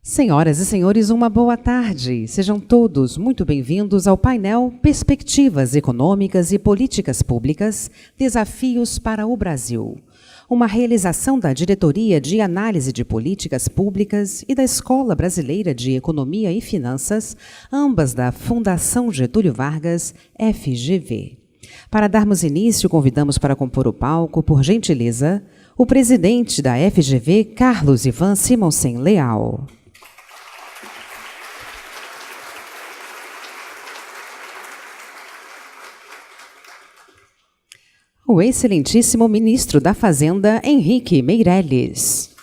Senhoras e senhores, uma boa tarde. Sejam todos muito bem-vindos ao painel Perspectivas Econômicas e Políticas Públicas, Desafios para o Brasil. Uma realização da Diretoria de Análise de Políticas Públicas e da Escola Brasileira de Economia e Finanças, ambas da Fundação Getúlio Vargas, FGV. Para darmos início, convidamos para compor o palco, por gentileza, o presidente da FGV, Carlos Ivan Simonsen Leal. O excelentíssimo ministro da Fazenda, Henrique Meirelles.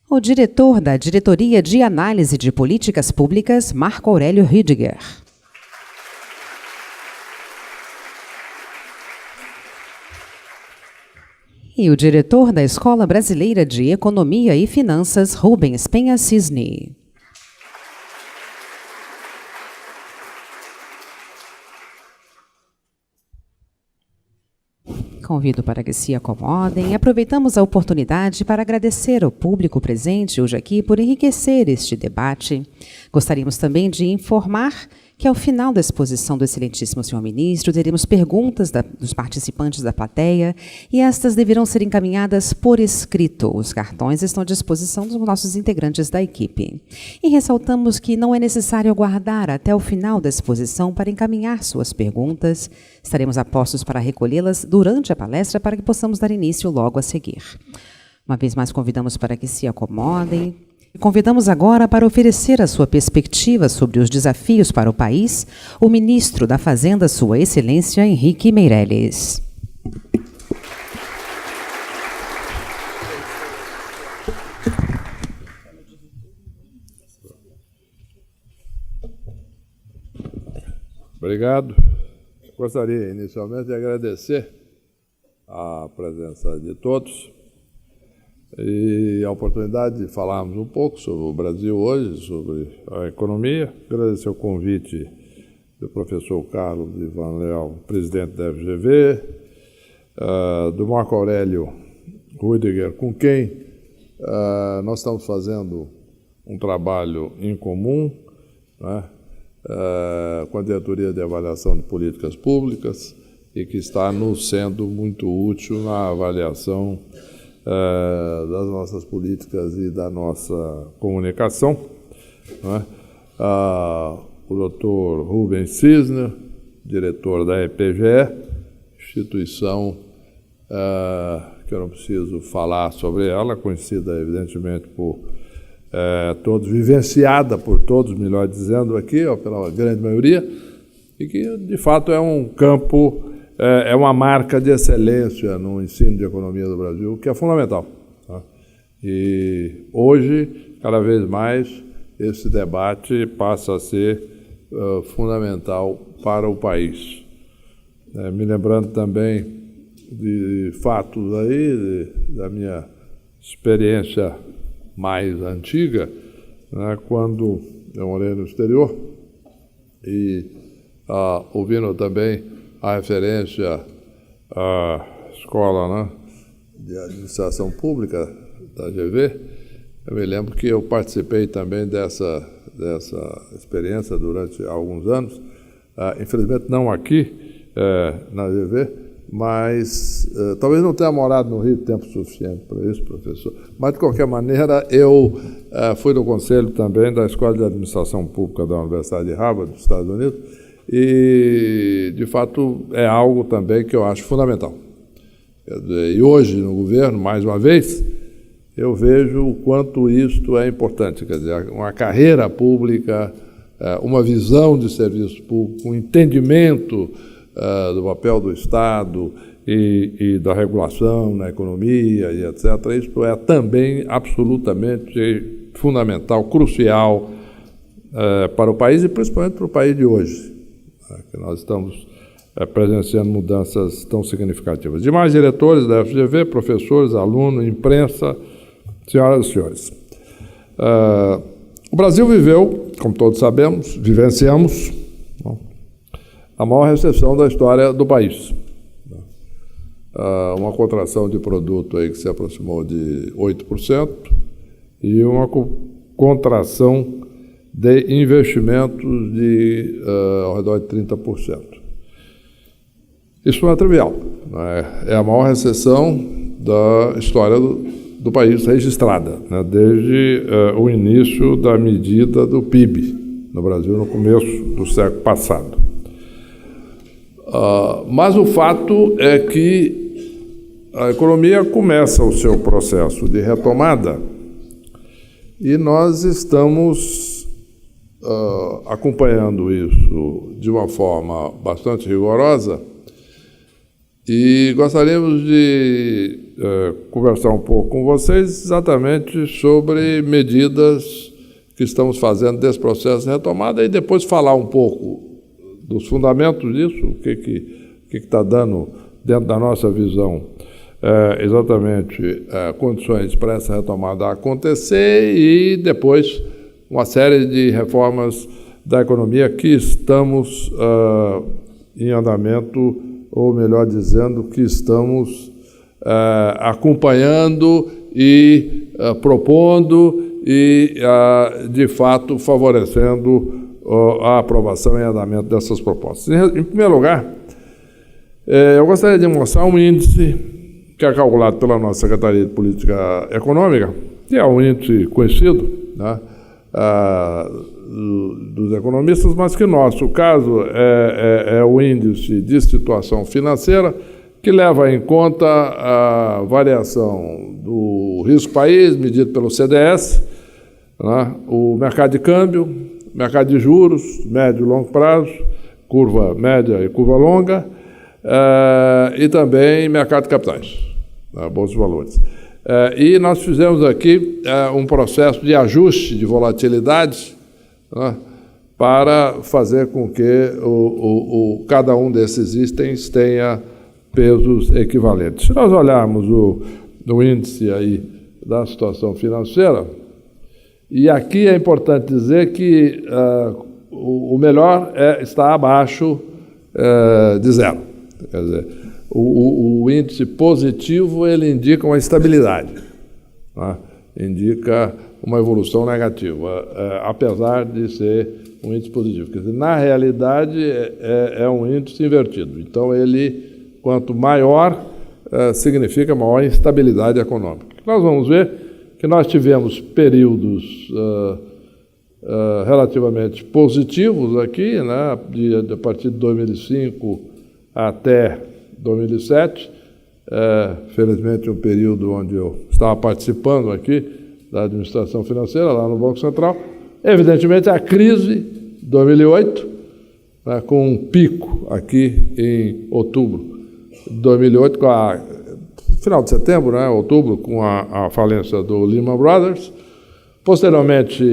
O diretor da Diretoria de Análise de Políticas Públicas, Marco Aurélio Rüdiger. E o diretor da Escola Brasileira de Economia e Finanças, Rubens Penha Cisne. Convido para que se acomodem. Aproveitamos a oportunidade para agradecer ao público presente hoje aqui por enriquecer este debate. Gostaríamos também de informar que, ao final da exposição do excelentíssimo senhor ministro, teremos perguntas dos participantes da plateia e estas deverão ser encaminhadas por escrito. Os cartões estão à disposição dos nossos integrantes da equipe. E ressaltamos que não é necessário aguardar até o final da exposição para encaminhar suas perguntas. Estaremos a postos para recolhê-las durante a palestra para que possamos dar início logo a seguir. Uma vez mais, convidamos para que se acomodem. Convidamos agora para oferecer a sua perspectiva sobre os desafios para o país, o ministro da Fazenda, Sua Excelência Henrique Meirelles. Obrigado. Gostaria inicialmente de agradecer a presença de todos e a oportunidade de falarmos um pouco sobre o Brasil hoje, sobre a economia. Agradecer o convite do professor Carlos Ivan Leal, presidente da FGV, do Marco Aurélio Rüdiger, com quem nós estamos fazendo um trabalho em comum, né, com a Diretoria de Avaliação de Políticas Públicas e que está nos sendo muito útil na avaliação das nossas políticas e da nossa comunicação, né? O doutor Rubens Cisne, diretor da EPGE, instituição que eu não preciso falar sobre ela, conhecida evidentemente por todos, vivenciada por todos, melhor dizendo aqui, ó, pela grande maioria, e que de fato é um campo, é uma marca de excelência no ensino de economia do Brasil, que é fundamental, tá? E hoje, cada vez mais, esse debate passa a ser fundamental para o país. Me lembrando também de fatos aí, da minha experiência mais antiga, né, quando eu morei no exterior, e ouvindo também a referência à escola, né, de administração pública da GV, eu me lembro que eu participei também dessa experiência durante alguns anos, infelizmente não aqui na GV, mas talvez não tenha morado no Rio tempo suficiente para isso, professor. Mas, de qualquer maneira, eu fui no conselho também da Escola de Administração Pública da Universidade de Harvard, dos Estados Unidos, e, de fato, é algo também que eu acho fundamental. Quer dizer, e hoje, no governo, mais uma vez, eu vejo o quanto isto é importante. Quer dizer, uma carreira pública, uma visão de serviço público, um entendimento do papel do Estado e da regulação na economia e etc. Isso é também absolutamente fundamental, crucial para o país e principalmente para o país de hoje, que nós estamos presenciando mudanças tão significativas. Demais diretores da FGV, professores, alunos, imprensa, senhoras e senhores. O Brasil viveu, como todos sabemos, vivenciamos a maior recessão da história do país. uma contração de produto aí que se aproximou de 8% e uma contração de investimentos de ao redor de 30%. Isso não é trivial, né? É a maior recessão da história do país registrada, né? Desde o início da medida do PIB no Brasil no começo do século passado. Mas o fato é que a economia começa o seu processo de retomada e nós estamos acompanhando isso de uma forma bastante rigorosa e gostaríamos de conversar um pouco com vocês exatamente sobre medidas que estamos fazendo desse processo de retomada e depois falar um pouco dos fundamentos disso, o que está dando dentro da nossa visão exatamente condições para essa retomada acontecer e depois uma série de reformas da economia que estamos em andamento, ou melhor dizendo, que estamos acompanhando e propondo e, de fato, favorecendo a aprovação e andamento dessas propostas. Em primeiro lugar, eu gostaria de mostrar um índice que é calculado pela nossa Secretaria de Política Econômica, que é um índice conhecido, né, dos economistas, mas que, no nosso caso, é o índice de situação financeira, que leva em conta a variação do risco país, medido pelo CDS, né, o mercado de câmbio, mercado de juros, médio e longo prazo, curva média e curva longa, e também mercado de capitais, né, bolsa de valores. E nós fizemos aqui um processo de ajuste de volatilidade, né, para fazer com que cada um desses itens tenha pesos equivalentes. Se nós olharmos o índice aí da situação financeira, e aqui é importante dizer que o melhor está abaixo de zero. Quer dizer, o índice positivo ele indica uma estabilidade, né? Indica uma evolução negativa, apesar de ser um índice positivo. Quer dizer, na realidade, é um índice invertido. Então, ele, quanto maior, significa maior instabilidade econômica. Nós vamos ver que nós tivemos períodos relativamente positivos aqui, né, a partir de 2005 até 2007, felizmente um período onde eu estava participando aqui da administração financeira, lá no Banco Central. Evidentemente, a crise de 2008, né, com um pico aqui em outubro de 2008, final de setembro, né, outubro, com a falência do Lehman Brothers. Posteriormente,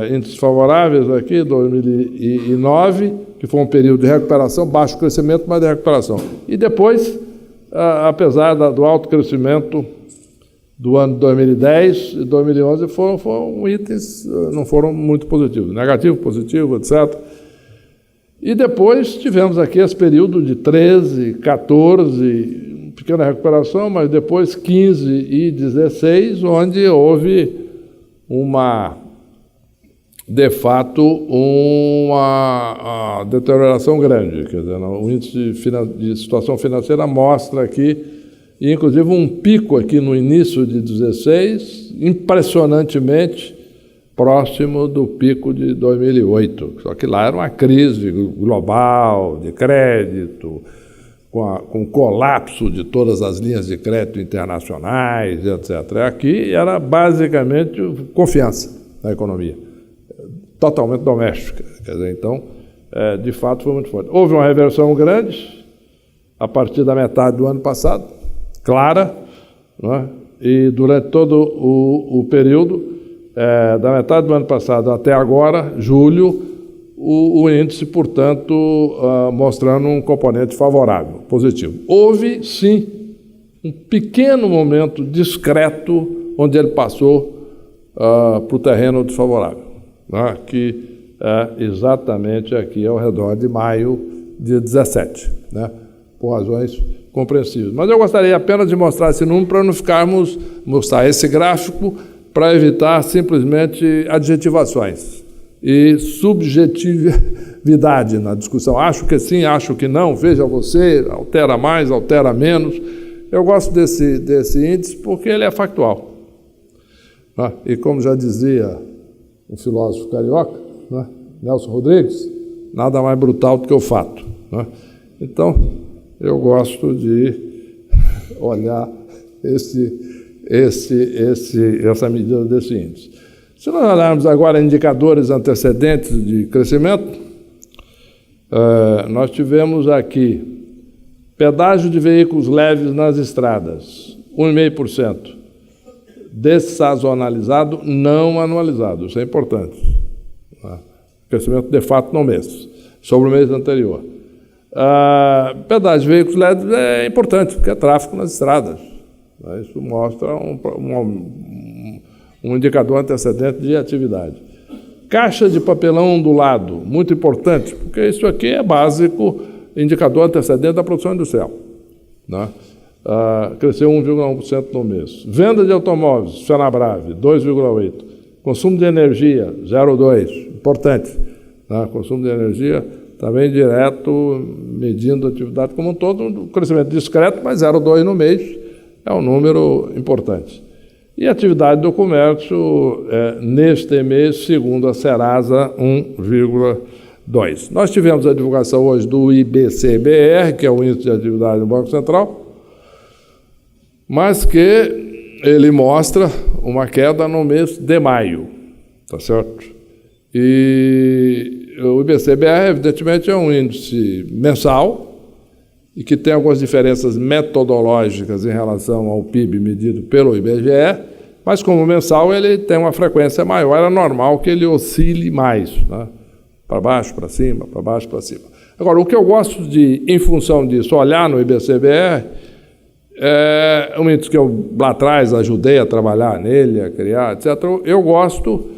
índices favoráveis aqui, 2009, que foi um período de recuperação, baixo crescimento, mas de recuperação. E depois, apesar do alto crescimento do ano de 2010 e 2011, foram itens, não foram muito positivos, negativo, positivo, etc. E depois tivemos aqui esse período de 13, 14, pequena recuperação, mas depois 15 e 16, onde houve de fato, uma deterioração grande. Quer dizer, o índice de situação financeira mostra aqui, inclusive, um pico aqui no início de 16, impressionantemente próximo do pico de 2008. Só que lá era uma crise global de crédito, com o colapso de todas as linhas de crédito internacionais, etc. Aqui era basicamente confiança na economia, totalmente doméstica. Quer dizer, então, de fato, foi muito forte. Houve uma reversão grande a partir da metade do ano passado, clara, né? E durante todo o período, da metade do ano passado até agora, julho, o índice, portanto, mostrando um componente favorável, positivo. Houve, sim, um pequeno momento discreto onde ele passou para o terreno desfavorável, né, que é exatamente aqui ao redor de maio de 17. Né? por razões compreensíveis. Mas eu gostaria apenas de mostrar esse número para não mostrar esse gráfico para evitar simplesmente adjetivações e subjetividade na discussão. Acho que sim, acho que não, veja você, altera mais, altera menos. Eu gosto desse índice porque ele é factual. E como já dizia um filósofo carioca, Nelson Rodrigues, nada mais brutal do que o fato. Então, eu gosto de olhar essa medida desse índice. Se nós olharmos agora indicadores antecedentes de crescimento, nós tivemos aqui pedágio de veículos leves nas estradas, 1,5%. Dessazonalizado, não anualizado. Isso é importante. Crescimento de fato no mês, sobre o mês anterior. Pedágio de veículos leves é importante, porque é tráfego nas estradas. Isso mostra um indicador antecedente de atividade. Caixa de papelão ondulado, muito importante, porque isso aqui é básico, indicador antecedente da produção industrial. Cresceu 1,1% no mês. Venda de automóveis, Fenabrave, 2,8%. Consumo de energia, 0,2%. Importante. Consumo de energia também direto, medindo a atividade como um todo, um crescimento discreto, mas 0,2% no mês é um número importante. E a atividade do comércio, neste mês, segundo a Serasa, 1,2%. Nós tivemos a divulgação hoje do IBCBR, que é o Índice de Atividade do Banco Central, mas que ele mostra uma queda no mês de maio, tá certo? E o IBCBR, evidentemente, é um índice mensal e que tem algumas diferenças metodológicas em relação ao PIB medido pelo IBGE, mas como mensal ele tem uma frequência maior, é normal que ele oscile mais, para baixo, para cima, para baixo, para cima. Agora, o que eu gosto de, em função disso, olhar no IBCBR, é um índice que eu lá atrás ajudei a trabalhar nele, a criar, etc. Eu gosto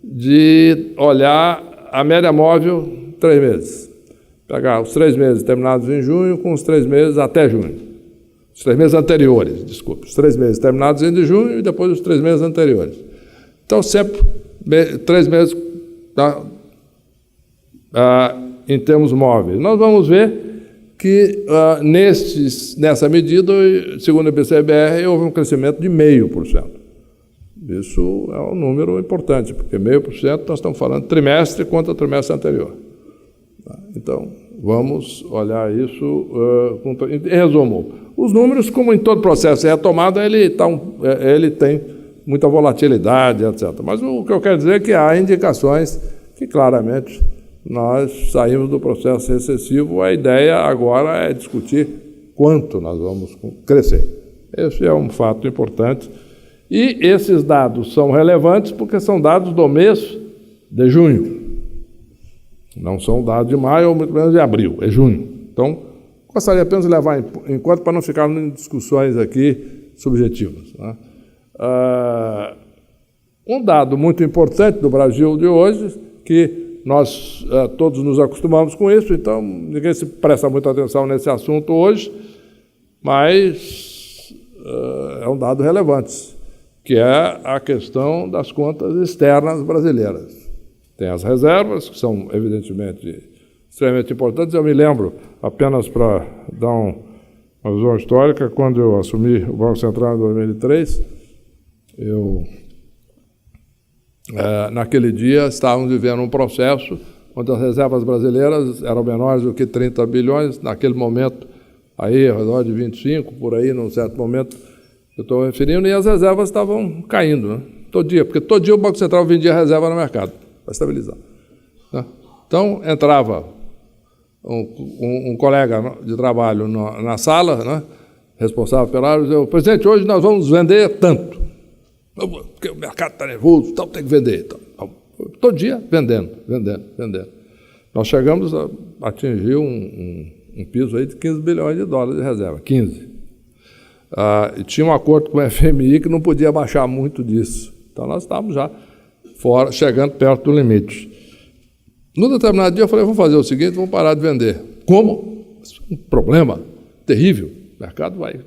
de olhar a média móvel 3 meses. Pegar os 3 meses terminados em junho com os 3 meses até junho. Os 3 meses anteriores, desculpe. Os 3 meses terminados em junho e depois os 3 meses anteriores. Então, sempre 3 meses em termos móveis. Nós vamos ver que nessa medida, segundo o IBCBR, houve um crescimento de 0,5%. Isso é um número importante, porque 0,5% nós estamos falando trimestre contra trimestre anterior. Então, vamos olhar isso. Em resumo, os números, como em todo processo de retomada, ele tem muita volatilidade, etc. Mas o que eu quero dizer é que há indicações que claramente nós saímos do processo recessivo. A ideia agora é discutir quanto nós vamos crescer. Esse é um fato importante. E esses dados são relevantes porque são dados do mês de junho. Não são dados de maio ou muito menos de abril, é junho. Então, gostaria apenas de levar em conta para não ficarmos em discussões aqui subjetivas. Um dado muito importante do Brasil de hoje, que nós todos nos acostumamos com isso, então ninguém se presta muita atenção nesse assunto hoje, mas é um dado relevante, que é a questão das contas externas brasileiras. Tem as reservas, que são, evidentemente, extremamente importantes. Eu me lembro, apenas para dar uma visão histórica, quando eu assumi o Banco Central em 2003, naquele dia estávamos vivendo um processo onde as reservas brasileiras eram menores do que 30 bilhões, naquele momento, aí, ao redor de 25, por aí, num certo momento, eu estou referindo, e as reservas estavam caindo, todo dia, porque todo dia o Banco Central vendia reserva no mercado, para estabilizar. Então, entrava um colega de trabalho na sala, responsável pela área, dizia: presidente, hoje nós vamos vender tanto, porque o mercado está nervoso, então tem que vender. Então, todo dia, vendendo. Nós chegamos a atingir um piso aí de 15 bilhões de dólares de reserva, 15. E tinha um acordo com o FMI que não podia baixar muito disso. Então, nós estávamos já fora, chegando perto do limite. No determinado dia, eu falei: vamos fazer o seguinte, vamos parar de vender. Como? Um problema. terrível, o mercado vai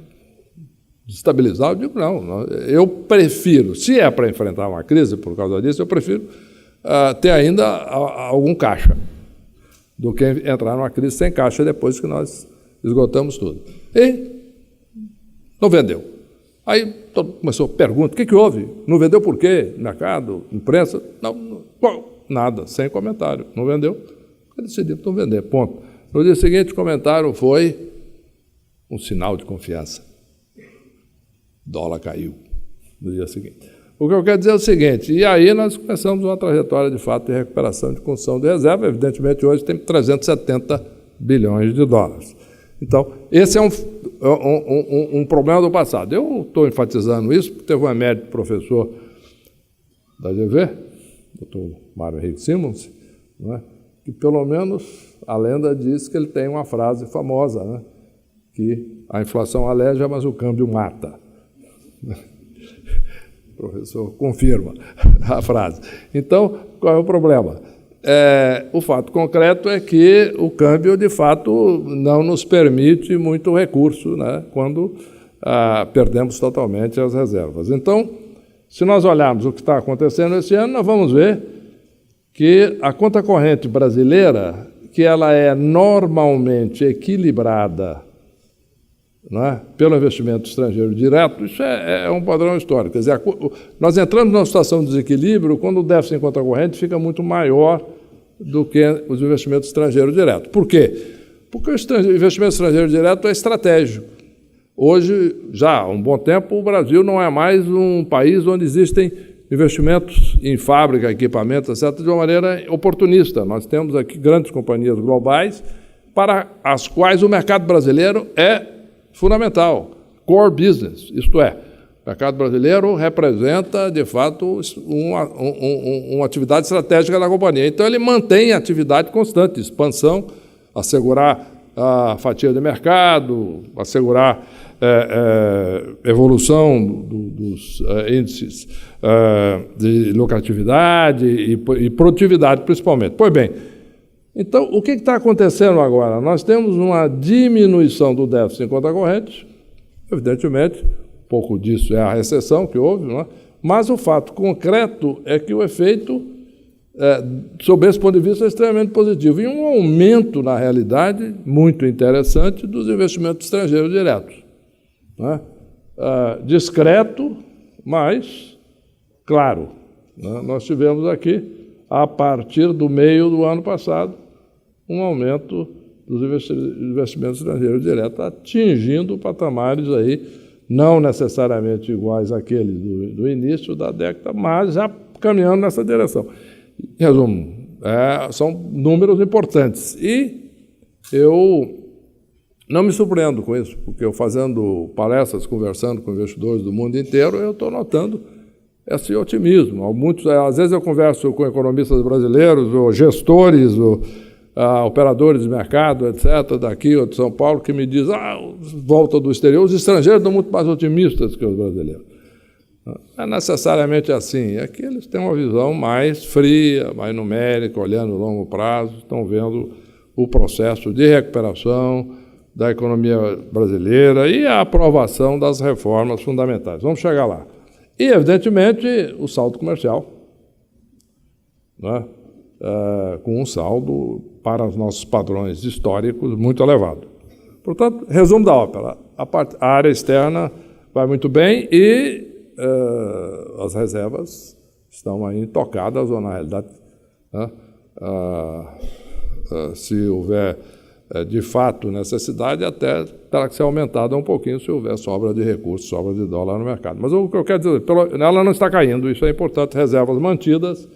desestabilizar. Eu digo, não, eu prefiro, se é para enfrentar uma crise por causa disso, eu prefiro ter ainda algum caixa, do que entrar numa crise sem caixa depois que nós esgotamos tudo. E não vendeu. Aí todo mundo começou a perguntar, o que houve? Não vendeu por quê? Mercado, imprensa? Não, nada, sem comentário. Não vendeu, decidimos não vender, ponto. No dia seguinte, o comentário foi um sinal de confiança. O dólar caiu no dia seguinte. O que eu quero dizer é o seguinte, e aí nós começamos uma trajetória, de fato, de recuperação de construção de reserva. Evidentemente, hoje tem 370 bilhões de dólares. Então, esse é um problema do passado. Eu estou enfatizando isso, porque teve um emérito professor da GV, doutor Mário Henrique Simons, né, que pelo menos a lenda diz que ele tem uma frase famosa, né, que a inflação aleja, mas o câmbio mata. O professor confirma a frase. Então, qual é o problema? O fato concreto é que o câmbio, de fato, não nos permite muito recurso, né, quando perdemos totalmente as reservas. Então, se nós olharmos o que está acontecendo esse ano, nós vamos ver que a conta corrente brasileira, que ela é normalmente equilibrada, né, pelo investimento estrangeiro direto, isso é um padrão histórico. Quer dizer, nós entramos numa situação de desequilíbrio quando o déficit em conta corrente fica muito maior do que os investimentos estrangeiros diretos. Por quê? Porque o investimento estrangeiro direto é estratégico. Hoje, já há um bom tempo, o Brasil não é mais um país onde existem investimentos em fábrica, equipamentos, etc., de uma maneira oportunista. Nós temos aqui grandes companhias globais para as quais o mercado brasileiro é fundamental, core business, isto é, o mercado brasileiro representa, de fato, uma atividade estratégica da companhia. Então, ele mantém atividade constante, expansão, assegurar a fatia de mercado, assegurar evolução dos índices de lucratividade e produtividade, principalmente. Pois bem, então, o que está acontecendo agora? Nós temos uma diminuição do déficit em conta corrente, evidentemente, um pouco disso é a recessão que houve, não é? Mas o fato concreto é que o efeito, sob esse ponto de vista, é extremamente positivo, e um aumento, na realidade, muito interessante dos investimentos estrangeiros diretos. Não é? Discreto, mas claro. Né? Nós tivemos aqui, a partir do meio do ano passado, um aumento dos investimentos estrangeiros diretos, atingindo patamares aí, não necessariamente iguais àqueles do início da década, mas já caminhando nessa direção. Em resumo, são números importantes. E eu não me surpreendo com isso, porque eu fazendo palestras, conversando com investidores do mundo inteiro, eu estou notando esse otimismo. Às vezes eu converso com economistas brasileiros, ou gestores, ou operadores de mercado, etc., daqui ou de São Paulo, que me dizem, volta do exterior, os estrangeiros estão muito mais otimistas que os brasileiros. Não é necessariamente assim, é que eles têm uma visão mais fria, mais numérica, olhando a longo prazo, estão vendo o processo de recuperação da economia brasileira e a aprovação das reformas fundamentais. Vamos chegar lá. E, evidentemente, o saldo comercial, né, com um saldo, para os nossos padrões históricos, muito elevado. Portanto, resumo da ópera, a área externa vai muito bem e as reservas estão aí tocadas, ou na realidade, né, se houver de fato necessidade, até terá que ser aumentada um pouquinho se houver sobra de recursos, sobra de dólar no mercado. Mas o que eu quero dizer, ela não está caindo, isso é importante, reservas mantidas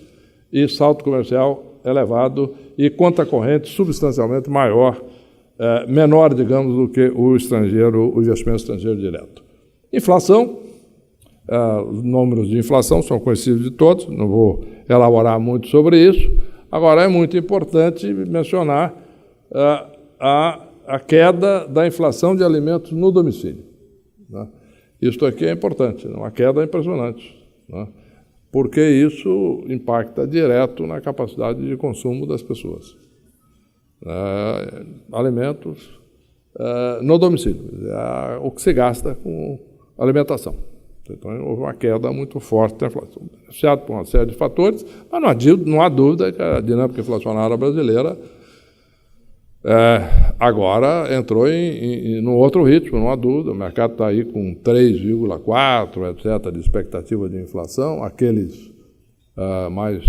e saldo comercial elevado e conta corrente substancialmente menor, digamos, do que o investimento estrangeiro direto. Inflação, os números de inflação são conhecidos de todos, não vou elaborar muito sobre isso. Agora, é muito importante mencionar a queda da inflação de alimentos no domicílio. Né? Isto aqui é importante, uma queda impressionante, né? Porque isso impacta direto na capacidade de consumo das pessoas. Alimentos no domicílio, o que se gasta com alimentação. Então, houve uma queda muito forte da inflação, beneficiado por uma série de fatores, mas não há dúvida que a dinâmica inflacionária brasileira agora entrou num outro ritmo, não há dúvida. O mercado está aí com 3,4%, etc., de expectativa de inflação. Aqueles mais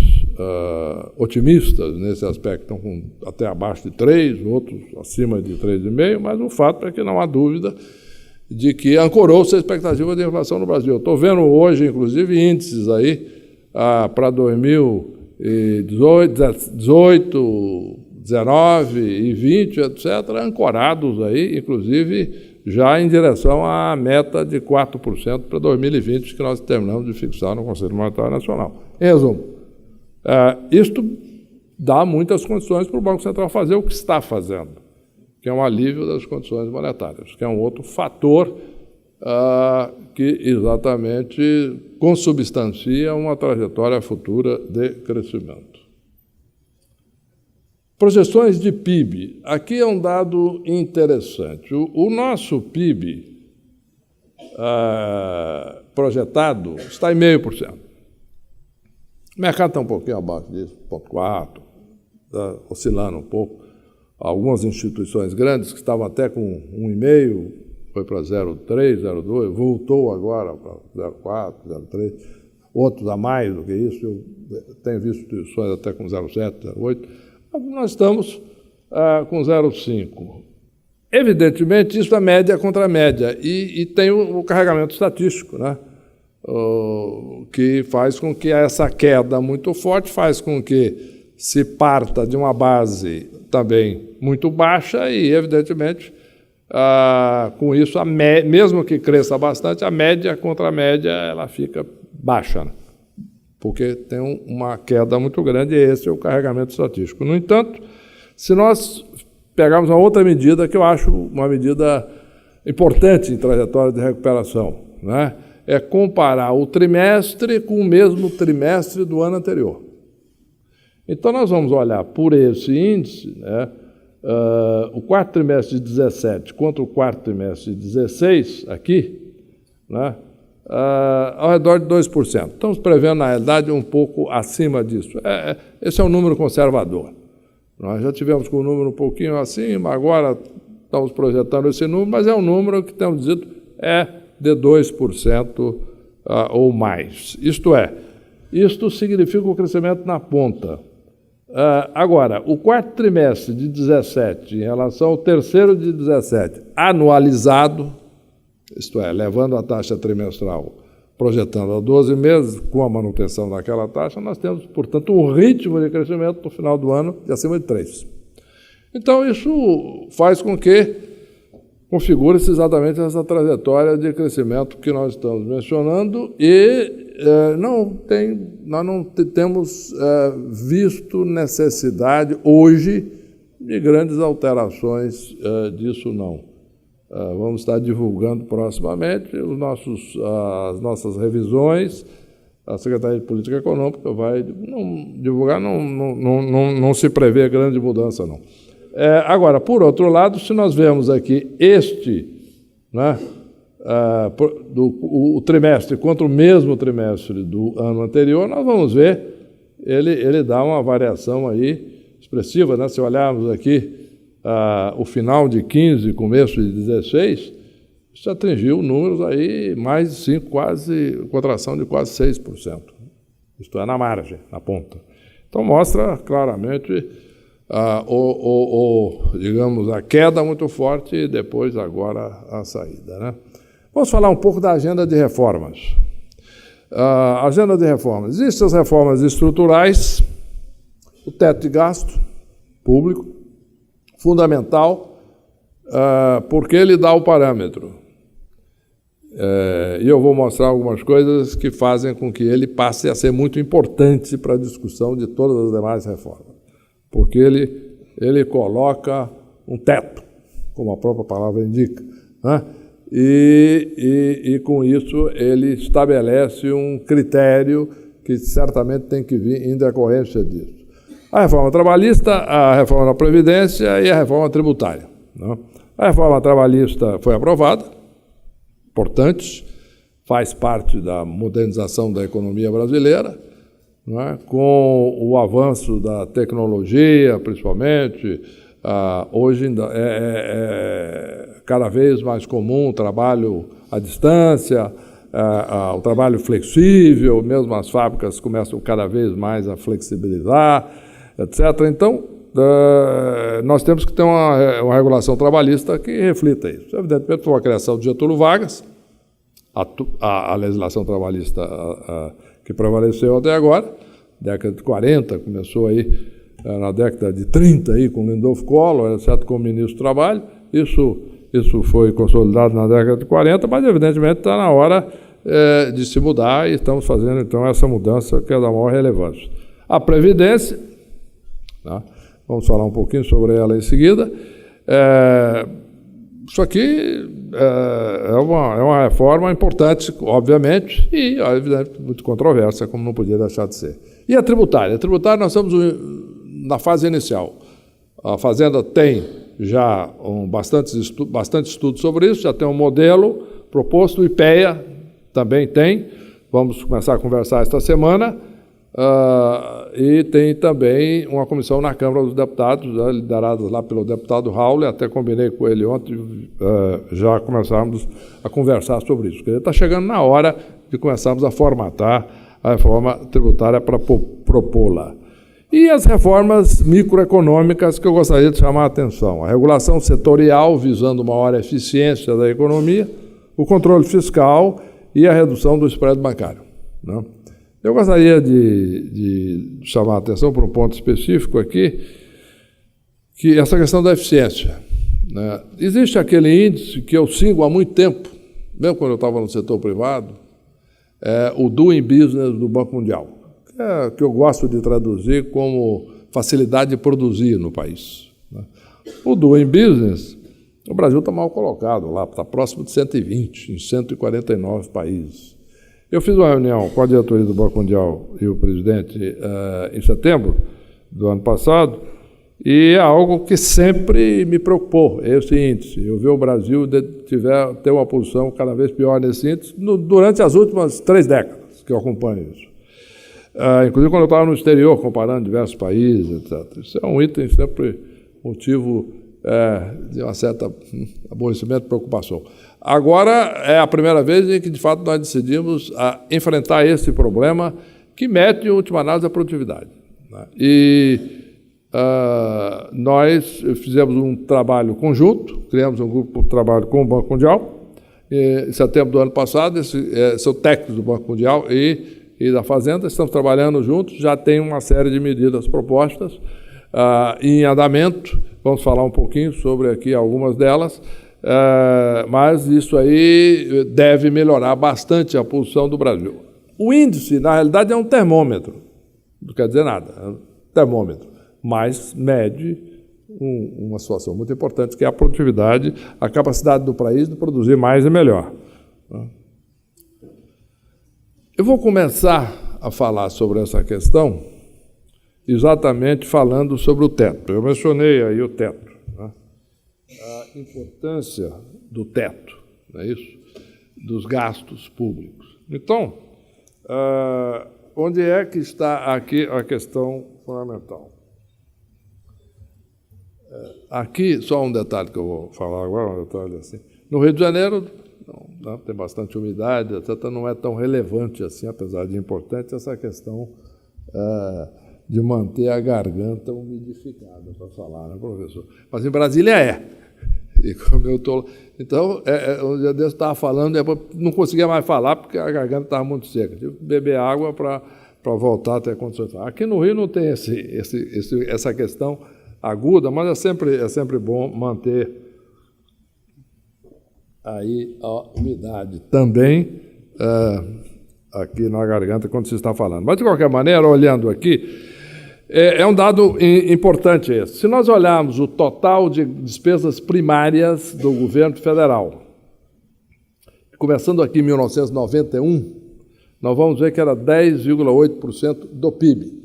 otimistas nesse aspecto estão com até abaixo de 3%, outros acima de 3,5%, mas o fato é que não há dúvida de que ancorou-se a expectativa de inflação no Brasil. Estou vendo hoje, inclusive, índices aí para 2018, 19 e 20, etc., ancorados aí, inclusive, já em direção à meta de 4% para 2020, que nós terminamos de fixar no Conselho Monetário Nacional. Em resumo, isto dá muitas condições para o Banco Central fazer o que está fazendo, que é um alívio das condições monetárias, que é um outro fator que exatamente consubstancia uma trajetória futura de crescimento. Projeções de PIB. Aqui é um dado interessante. O nosso PIB projetado está em 0,5%. O mercado está um pouquinho abaixo disso, 0,4%, está oscilando um pouco. Algumas instituições grandes que estavam até com 1,5%, foi para 0,3%, 0,2%, voltou agora para 0,4%, 0,3%. Outros a mais do que isso, eu tenho visto instituições até com 0,7%, 0,8%. Nós estamos com 0,5%. Evidentemente, isso é média contra média, e tem o carregamento estatístico, né? Que faz com que essa queda muito forte faz com que se parta de uma base também muito baixa e, evidentemente, com isso, mesmo que cresça bastante, a média contra a média ela fica baixa, né? Porque tem uma queda muito grande e esse é o carregamento estatístico. No entanto, se nós pegarmos uma outra medida, que eu acho uma medida importante em trajetória de recuperação, né? É comparar o trimestre com o mesmo trimestre do ano anterior. Então, nós vamos olhar por esse índice, né, o quarto trimestre de 17 contra o quarto trimestre de 16, aqui, né, ao redor de 2%. Estamos prevendo, na realidade, um pouco acima disso. Esse é um número conservador. Nós já tivemos com um número um pouquinho acima, agora estamos projetando esse número, mas é um número que, temos dito, é de 2% ou mais. Isto significa o crescimento na ponta. Agora, o quarto trimestre de 17 em relação ao terceiro de 17, anualizado, isto é, levando a taxa trimestral, projetando a 12 meses, com a manutenção daquela taxa, nós temos, portanto, um ritmo de crescimento no final do ano de acima de 3%. Então, isso faz com que configure-se exatamente essa trajetória de crescimento que nós estamos mencionando e nós não temos visto necessidade hoje de grandes alterações disso, não. Vamos estar divulgando proximamente as nossas revisões. A Secretaria de Política Econômica vai divulgar, não se prevê grande mudança, não. Agora, por outro lado, se nós vemos aqui né, o trimestre contra o mesmo trimestre do ano anterior, nós vamos ver, ele dá uma variação aí expressiva, né? Se olharmos aqui o final de 15, começo de 16, isso atingiu números aí mais de 5, contração de quase 6%. Isto é, na margem, na ponta. Então, mostra claramente digamos, a queda muito forte e depois agora a saída, né? Vamos falar um pouco da agenda de reformas. Agenda de reformas. Existem as reformas estruturais, o teto de gasto público, fundamental, porque ele dá o parâmetro. E eu vou mostrar algumas coisas que fazem com que ele passe a ser muito importante para a discussão de todas as demais reformas. Porque ele coloca um teto, como a própria palavra indica, né? E com isso ele estabelece um critério que certamente tem que vir em decorrência disso. A reforma trabalhista, a reforma da Previdência e a reforma tributária, né? A reforma trabalhista foi aprovada, importante, faz parte da modernização da economia brasileira, não é? Com o avanço da tecnologia, principalmente, hoje ainda é cada vez mais comum o trabalho à distância, o trabalho flexível, mesmo as fábricas começam cada vez mais a flexibilizar, etc. Então, nós temos que ter uma regulação trabalhista que reflita isso. Evidentemente, foi a criação de Getúlio Vargas, a legislação trabalhista que prevaleceu até agora, década de 40, começou aí na década de 30 aí, com Lindolfo Collor, etc., como ministro do Trabalho. Isso foi consolidado na década de 40, mas evidentemente está na hora de se mudar e estamos fazendo então essa mudança que é da maior relevância. A Previdência, tá? Vamos falar um pouquinho sobre ela em seguida. Isso aqui é uma reforma importante, obviamente, e, evidentemente, muito controversa, como não podia deixar de ser. E a tributária? A tributária, nós estamos na fase inicial. A Fazenda tem já bastante estudo sobre isso, já tem um modelo proposto, o IPEA também tem, vamos começar a conversar esta semana, e tem também uma comissão na Câmara dos Deputados, liderada lá pelo deputado Raul, até combinei com ele ontem, já começarmos a conversar sobre isso, porque está chegando na hora de começarmos a formatar a reforma tributária para propô-la. E as reformas microeconômicas que eu gostaria de chamar a atenção. A regulação setorial, visando maior eficiência da economia, o controle fiscal e a redução do spread bancário, né? Eu gostaria de chamar a atenção para um ponto específico aqui, que essa questão da eficiência, né? Existe aquele índice que eu sigo há muito tempo, mesmo quando eu estava no setor privado, o Doing Business do Banco Mundial, que eu gosto de traduzir como facilidade de produzir no país, né? O Doing Business, o Brasil está mal colocado lá, está próximo de 120, em 149 países. Eu fiz uma reunião com a diretoria do Banco Mundial e o presidente em setembro do ano passado, e é algo que sempre me preocupou, esse índice. Eu vi o Brasil ter uma posição cada vez pior nesse índice durante as últimas 3 décadas que eu acompanho isso. Inclusive quando eu estava no exterior, comparando diversos países, etc. Isso é um item sempre motivo de uma certa aborrecimento e preocupação. Agora é a primeira vez em que, de fato, nós decidimos enfrentar esse problema que mede, em última análise, a produtividade, né? E nós fizemos um trabalho conjunto, criamos um grupo de trabalho com o Banco Mundial, em setembro do ano passado, são técnicos do Banco Mundial e da Fazenda, estamos trabalhando juntos, já tem uma série de medidas propostas em andamento, vamos falar um pouquinho sobre aqui algumas delas, mas isso aí deve melhorar bastante a posição do Brasil. O índice, na realidade, é um termômetro, não quer dizer nada, é um termômetro, mas mede uma situação muito importante, que é a produtividade, a capacidade do país de produzir mais e melhor. Eu vou começar a falar sobre essa questão exatamente falando sobre o teto. Eu mencionei aí o teto, né? A importância do teto, não é isso? Dos gastos públicos. Então, onde é que está aqui a questão fundamental? Aqui, só um detalhe que eu vou falar agora, um detalhe assim. No Rio de Janeiro, não, tem bastante umidade, etc., não é tão relevante assim, apesar de importante, essa questão de manter a garganta umidificada para falar, né, professor? Mas em Brasília é. E como eu estou... Então, um dia desse eu estava falando, não conseguia mais falar porque a garganta estava muito seca. Tive que beber água para voltar até condições. Aqui no Rio não tem essa questão aguda, mas é sempre bom manter aí a umidade também aqui na garganta quando se está falando. Mas, de qualquer maneira, olhando aqui, é um dado importante esse. Se nós olharmos o total de despesas primárias do governo federal, começando aqui em 1991, nós vamos ver que era 10,8% do PIB.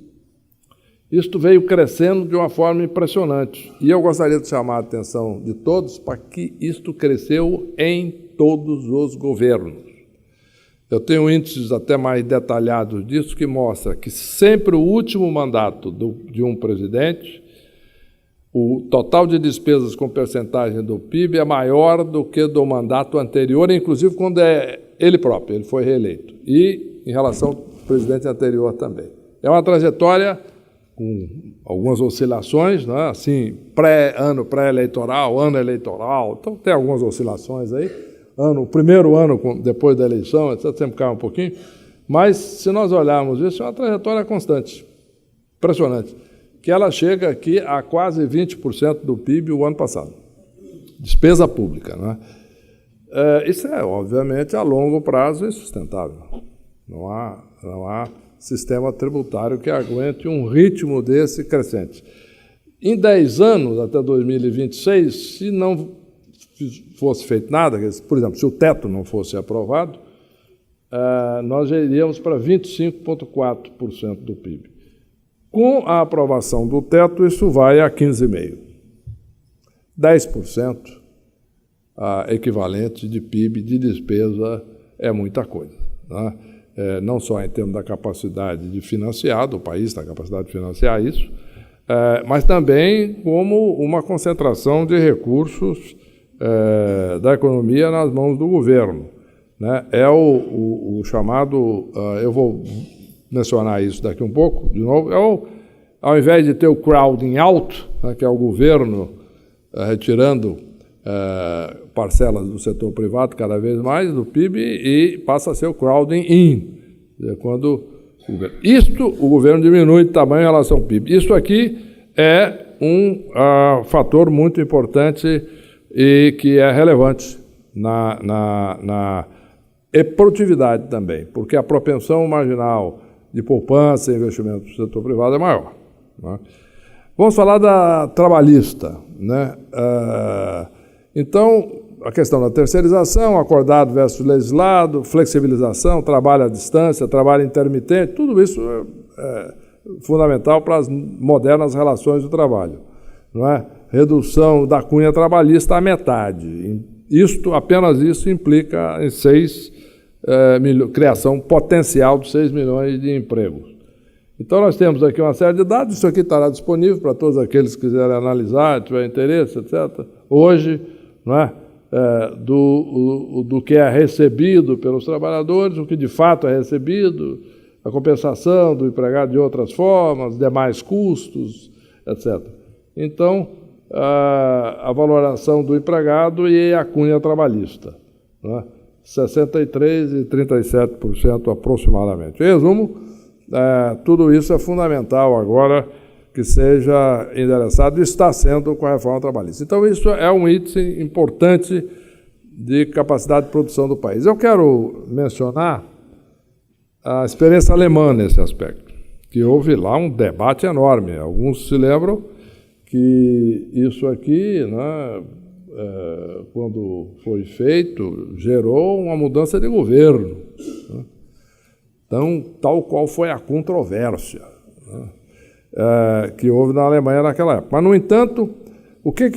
Isto veio crescendo de uma forma impressionante. E eu gostaria de chamar a atenção de todos para que isto cresceu em todos os governos. Eu tenho índices até mais detalhados disso que mostra que sempre o último mandato de um presidente, o total de despesas com percentagem do PIB é maior do que do mandato anterior, inclusive quando é ele próprio, ele foi reeleito. E em relação ao presidente anterior também. É uma trajetória com algumas oscilações, né? Assim, ano pré-eleitoral, ano eleitoral, então tem algumas oscilações aí. O primeiro ano depois da eleição, etc., sempre cai um pouquinho, mas se nós olharmos isso, é uma trajetória constante, impressionante, que ela chega aqui a quase 20% do PIB o ano passado, despesa pública, né? Isso é, obviamente, a longo prazo insustentável. Não há sistema tributário que aguente um ritmo desse crescente. Em 10 anos, até 2026, se não fosse feito nada, por exemplo, se o teto não fosse aprovado, nós já iríamos para 25,4% do PIB. Com a aprovação do teto, isso vai a 15,5%. 10% equivalente de PIB de despesa é muita coisa, né? Não só em termos da capacidade de financiar, do país, da capacidade de financiar isso, mas também como uma concentração de recursos da economia nas mãos do governo, né? É o chamado, eu vou mencionar isso daqui um pouco, de novo, ao invés de ter o crowding out, né, que é o governo retirando parcelas do setor privado cada vez mais do PIB e passa a ser o crowding in, quando o governo diminui de tamanho em relação ao PIB. Isso aqui é um fator muito importante e que é relevante na produtividade também, porque a propensão marginal de poupança e investimento do setor privado é maior, né? Vamos falar da trabalhista, né? Então, a questão da terceirização, acordado versus legislado, flexibilização, trabalho à distância, trabalho intermitente, tudo isso é fundamental para as modernas relações do trabalho, não é? Redução da cunha trabalhista à metade. Apenas isso implica em criação potencial de 6 milhões de empregos. Então, nós temos aqui uma série de dados, isso aqui estará disponível para todos aqueles que quiserem analisar, tiver interesse, etc. Hoje, não é? Do que é recebido pelos trabalhadores, o que de fato é recebido, a compensação do empregado de outras formas, demais custos, etc. Então, a valoração do empregado e a cunha trabalhista, né? 63% e 37% aproximadamente. Em resumo, tudo isso é fundamental agora que seja endereçado e está sendo com a reforma trabalhista. Então, isso é um item importante de capacidade de produção do país. Eu quero mencionar a experiência alemã nesse aspecto, que houve lá um debate enorme. Alguns se lembram que isso aqui, né, quando foi feito, gerou uma mudança de governo, né? Então, tal qual foi a controvérsia, né, que houve na Alemanha naquela época. Mas, no entanto, o que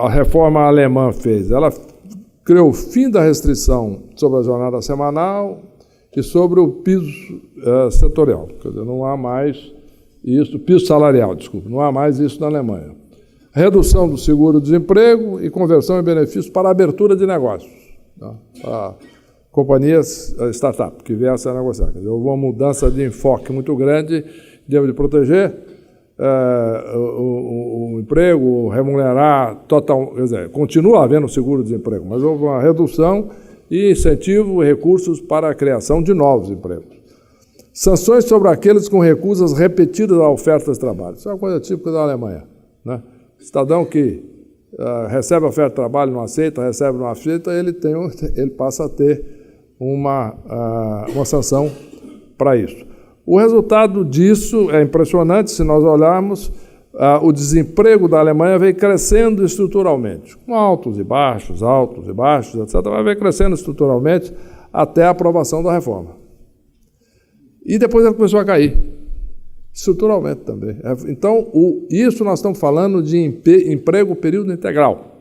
a reforma alemã fez? Ela criou o fim da restrição sobre a jornada semanal e sobre o piso setorial. Quer dizer, não há mais isso, piso salarial, desculpa, não há mais isso na Alemanha. Redução do seguro-desemprego e conversão em benefícios para a abertura de negócios, tá? Para companhias startup que viessem a negociar. Quer dizer, houve uma mudança de enfoque muito grande, de proteger o emprego, remunerar total, quer dizer, continua havendo seguro-desemprego, mas houve uma redução e incentivo e recursos para a criação de novos empregos. Sanções sobre aqueles com recusas repetidas à oferta de trabalho. Isso é uma coisa típica da Alemanha, né? Cidadão que recebe a oferta de trabalho, não aceita, recebe, não aceita, ele passa a ter uma sanção para isso. O resultado disso é impressionante, se nós olharmos, o desemprego da Alemanha veio crescendo estruturalmente, com altos e baixos, etc., mas veio crescendo estruturalmente até a aprovação da reforma. E depois ela começou a cair. estruturalmente também. Então, isso nós estamos falando de emprego período integral.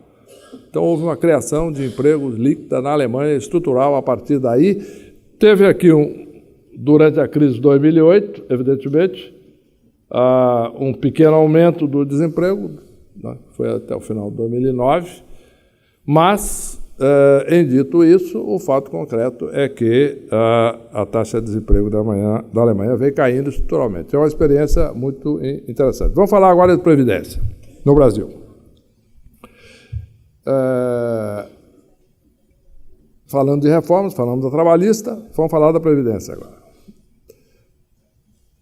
Então, houve uma criação de empregos líquida na Alemanha, estrutural, a partir daí. Teve aqui, durante a crise de 2008, evidentemente, um pequeno aumento do desemprego, né, foi até o final de 2009, mas, em dito isso, o fato concreto é que a taxa de desemprego da Alemanha veio caindo estruturalmente. É uma experiência muito interessante. Vamos falar agora de Previdência no Brasil. Falando de reformas, falamos da trabalhista, vamos falar da Previdência agora.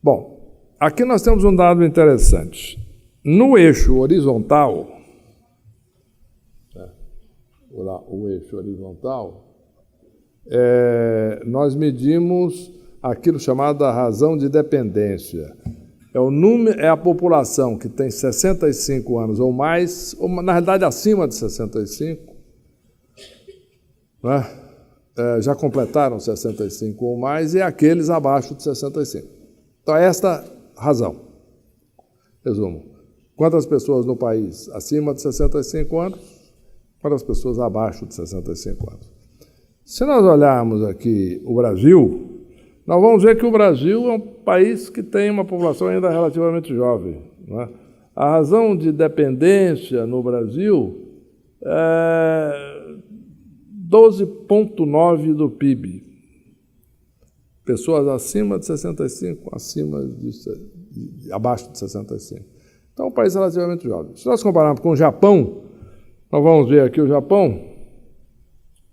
Bom, aqui nós temos um dado interessante. No eixo horizontal, o eixo horizontal, nós medimos aquilo chamado a razão de dependência. É a população que tem 65 anos ou mais, ou na realidade acima de 65, né? Já completaram 65 ou mais, e aqueles abaixo de 65. Então, esta razão. Resumo. Quantas pessoas no país acima de 65 anos? Quantas pessoas abaixo de 65 anos? Se nós olharmos aqui o Brasil, nós vamos ver que o Brasil é um país que tem uma população ainda relativamente jovem, não é? A razão de dependência no Brasil é 12,9% do PIB. Pessoas acima de 65, abaixo de 65. Então, é um país relativamente jovem. Se nós compararmos com o Japão, nós vamos ver aqui o Japão,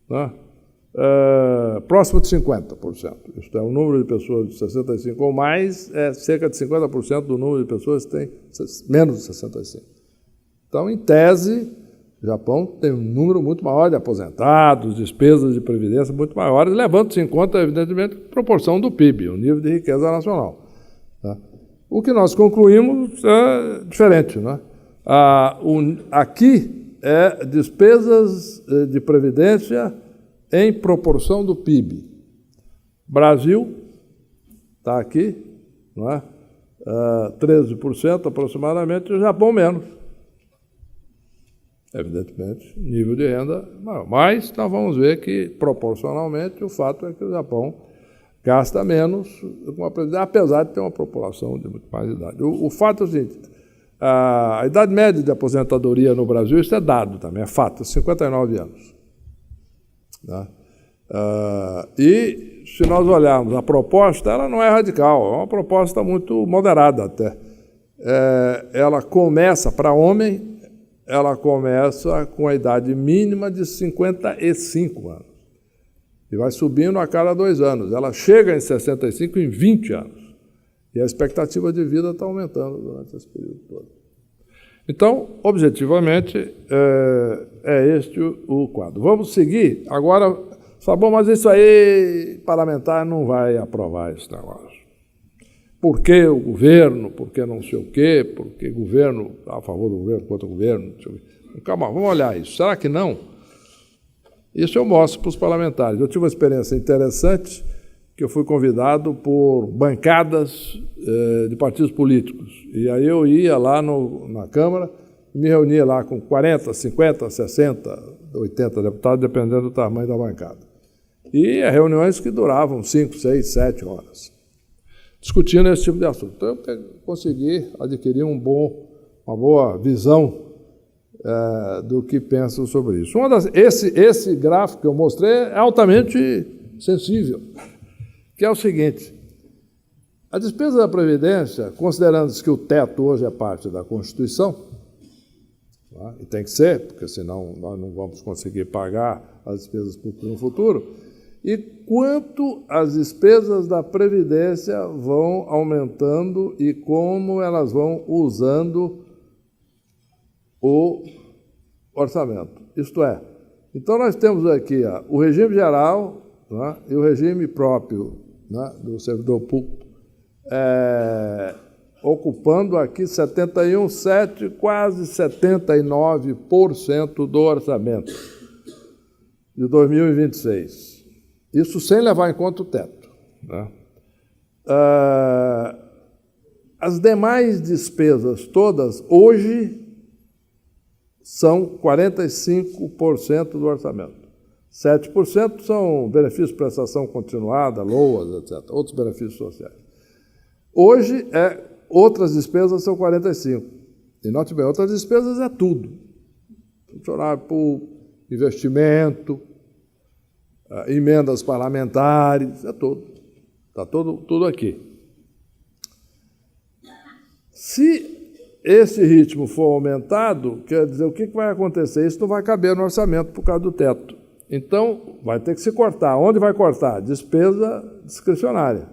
né, próximo de 50%. Isto é, o número de pessoas de 65 ou mais é cerca de 50% do número de pessoas que têm menos de 65. Então, em tese, o Japão tem um número muito maior de aposentados, despesas de previdência muito maiores, levando-se em conta, evidentemente, a proporção do PIB, o nível de riqueza nacional. Tá? O que nós concluímos é diferente, né? Aqui é despesas de previdência em proporção do PIB. Brasil está aqui, não é? 13% aproximadamente, o Japão menos. Evidentemente, nível de renda maior. Mas nós vamos ver que, proporcionalmente, o fato é que o Japão gasta menos com a previdência, apesar de ter uma população de muito mais idade. O fato é o seguinte, a idade média de aposentadoria no Brasil, isso é dado também, é fato, 59 anos. Né? E, se nós olharmos a proposta, ela não é radical, é uma proposta muito moderada até. Ela começa, para homem, ela começa com a idade mínima de 55 anos. E vai subindo a cada 2 anos. Ela chega em 65 em 20 anos. E a expectativa de vida está aumentando durante esse período todo. Então, objetivamente, é este o quadro. Vamos seguir. Agora, bom, mas isso aí, parlamentar não vai aprovar esse negócio. Por que o governo? Por que não sei o quê? Por que governo a favor do governo, contra o governo? Calma, vamos olhar isso. Será que não? Isso eu mostro para os parlamentares. Eu tive uma experiência interessante, que eu fui convidado por bancadas de partidos políticos. E aí eu ia lá na Câmara e me reunia lá com 40, 50, 60, 80 deputados, dependendo do tamanho da bancada. E reuniões que duravam 5, 6, 7 horas, discutindo esse tipo de assunto. Então, eu consegui adquirir uma boa visão do que pensam sobre isso. Esse gráfico que eu mostrei é altamente sensível, que é o seguinte: a despesa da Previdência, considerando-se que o teto hoje é parte da Constituição, tá? E tem que ser, porque senão nós não vamos conseguir pagar as despesas no futuro, e quanto as despesas da Previdência vão aumentando e como elas vão usando o orçamento. Isto é, então nós temos aqui o regime geral, né, e o regime próprio, né, do servidor público, ocupando aqui 71,7%, quase 79% do orçamento de 2026. Isso sem levar em conta o teto. Né? As demais despesas todas, hoje, são 45% do orçamento. 7% são benefícios de prestação continuada, LOAS, etc., outros benefícios sociais. Hoje, outras despesas são 45%. E note bem, outras despesas é tudo. Funcionário público, investimento, emendas parlamentares, é tudo. Está tudo aqui. Se esse ritmo for aumentado, quer dizer, o que vai acontecer? Isso não vai caber no orçamento por causa do teto. Então, vai ter que se cortar. Onde vai cortar? Despesa discricionária.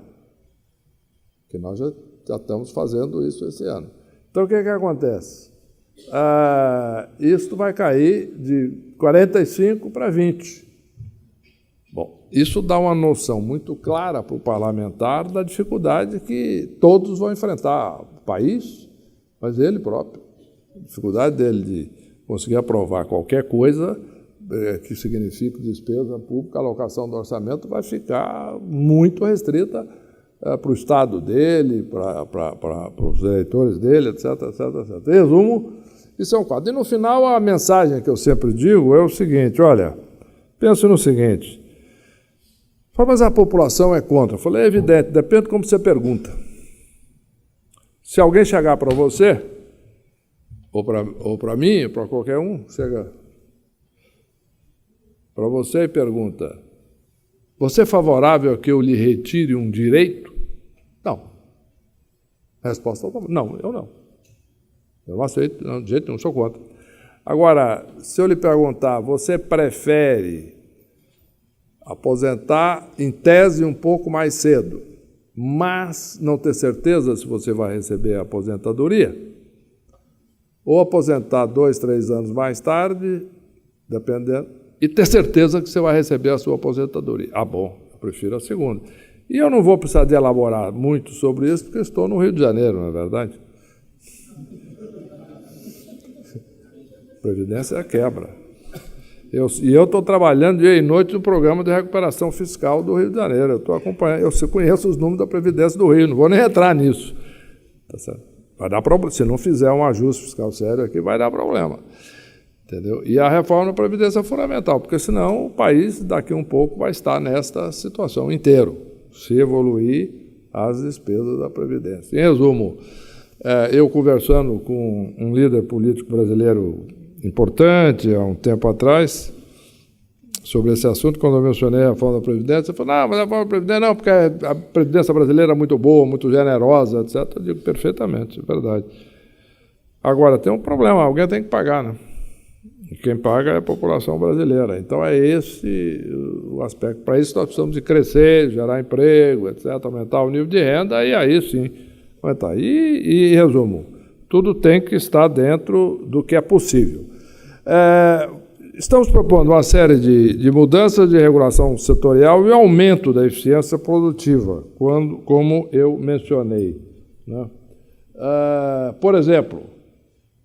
Que nós já estamos fazendo isso esse ano. Então, o que acontece? Isso vai cair de 45 para 20. Bom, isso dá uma noção muito clara para o parlamentar da dificuldade que todos vão enfrentar, o país, mas ele próprio. A dificuldade dele de conseguir aprovar qualquer coisa que signifique despesa pública, a alocação do orçamento vai ficar muito restrita para o Estado dele, para os eleitores dele, etc., etc., etc. Em resumo, isso é um quadro. E, no final, a mensagem que eu sempre digo é o seguinte, olha, pense no seguinte, mas a população é contra. Eu falei, é evidente, depende de como você pergunta. Se alguém chegar para você, ou para mim, ou para qualquer um, chega para você e pergunta, você é favorável a que eu lhe retire um direito? Não. Resposta automática. Não, eu não. Eu não aceito, não, de jeito nenhum, sou contra. Agora, se eu lhe perguntar, você prefere aposentar, em tese, um pouco mais cedo, mas não ter certeza se você vai receber a aposentadoria? Ou aposentar 2, 3 anos mais tarde, dependendo, e ter certeza que você vai receber a sua aposentadoria? Ah, bom, eu prefiro a segunda. E eu não vou precisar de elaborar muito sobre isso, porque estou no Rio de Janeiro, não é verdade? Previdência é a quebra. Eu estou trabalhando dia e noite no programa de recuperação fiscal do Rio de Janeiro. Eu estou acompanhando, eu conheço os números da Previdência do Rio, não vou nem entrar nisso. Tá certo? Vai dar problema. Se não fizer um ajuste fiscal sério aqui, vai dar problema. Entendeu? E a reforma da Previdência é fundamental, porque senão o país, daqui um pouco, vai estar nesta situação inteiro, se evoluir as despesas da Previdência. Em resumo, eu conversando com um líder político brasileiro importante, há um tempo atrás, sobre esse assunto, quando eu mencionei a reforma da Previdência, ele falou, não, mas a reforma da Previdência não, porque a Previdência brasileira é muito boa, muito generosa, etc. Eu digo, perfeitamente, é verdade. Agora, tem um problema, alguém tem que pagar, né? E quem paga é a população brasileira. Então, é esse o aspecto. Para isso, nós precisamos de crescer, gerar emprego, etc., aumentar o nível de renda, e aí sim aumentar. E em resumo, tudo tem que estar dentro do que é possível. Estamos propondo uma série de mudanças de regulação setorial e aumento da eficiência produtiva, como eu mencionei, né? Por exemplo,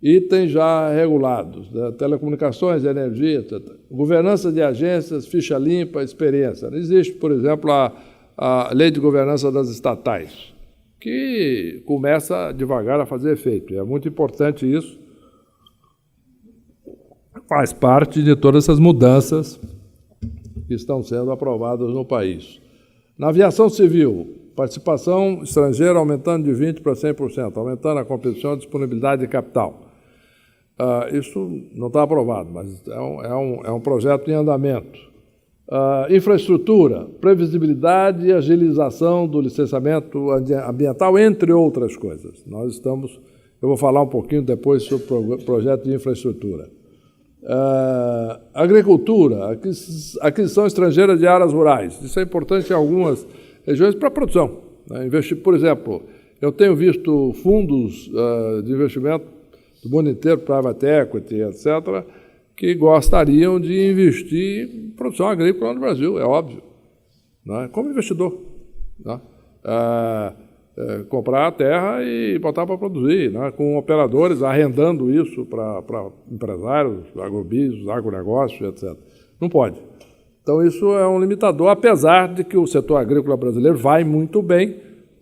itens já regulados, né? Telecomunicações, energia, etc. Governança de agências, ficha limpa, experiência. Existe, por exemplo, a Lei de Governança das Estatais, que começa devagar a fazer efeito. E é muito importante isso. Faz parte de todas essas mudanças que estão sendo aprovadas no país. Na aviação civil, participação estrangeira aumentando de 20% para 100%, aumentando a competição e disponibilidade de capital. Isso não está aprovado, mas é um projeto em andamento. Infraestrutura, previsibilidade e agilização do licenciamento ambiental, entre outras coisas. Eu vou falar um pouquinho depois sobre o projeto de infraestrutura. Agricultura, aquisição estrangeira de áreas rurais. Isso é importante em algumas regiões para a produção, né? Por exemplo, eu tenho visto fundos de investimento do mundo inteiro, private equity, etc., que gostariam de investir em produção agrícola no Brasil, é óbvio, né? Como investidor, né? Comprar a terra e botar para produzir, né? Com operadores arrendando isso para empresários, agrobis, agronegócios, etc. Não pode. Então, isso é um limitador, apesar de que o setor agrícola brasileiro vai muito bem,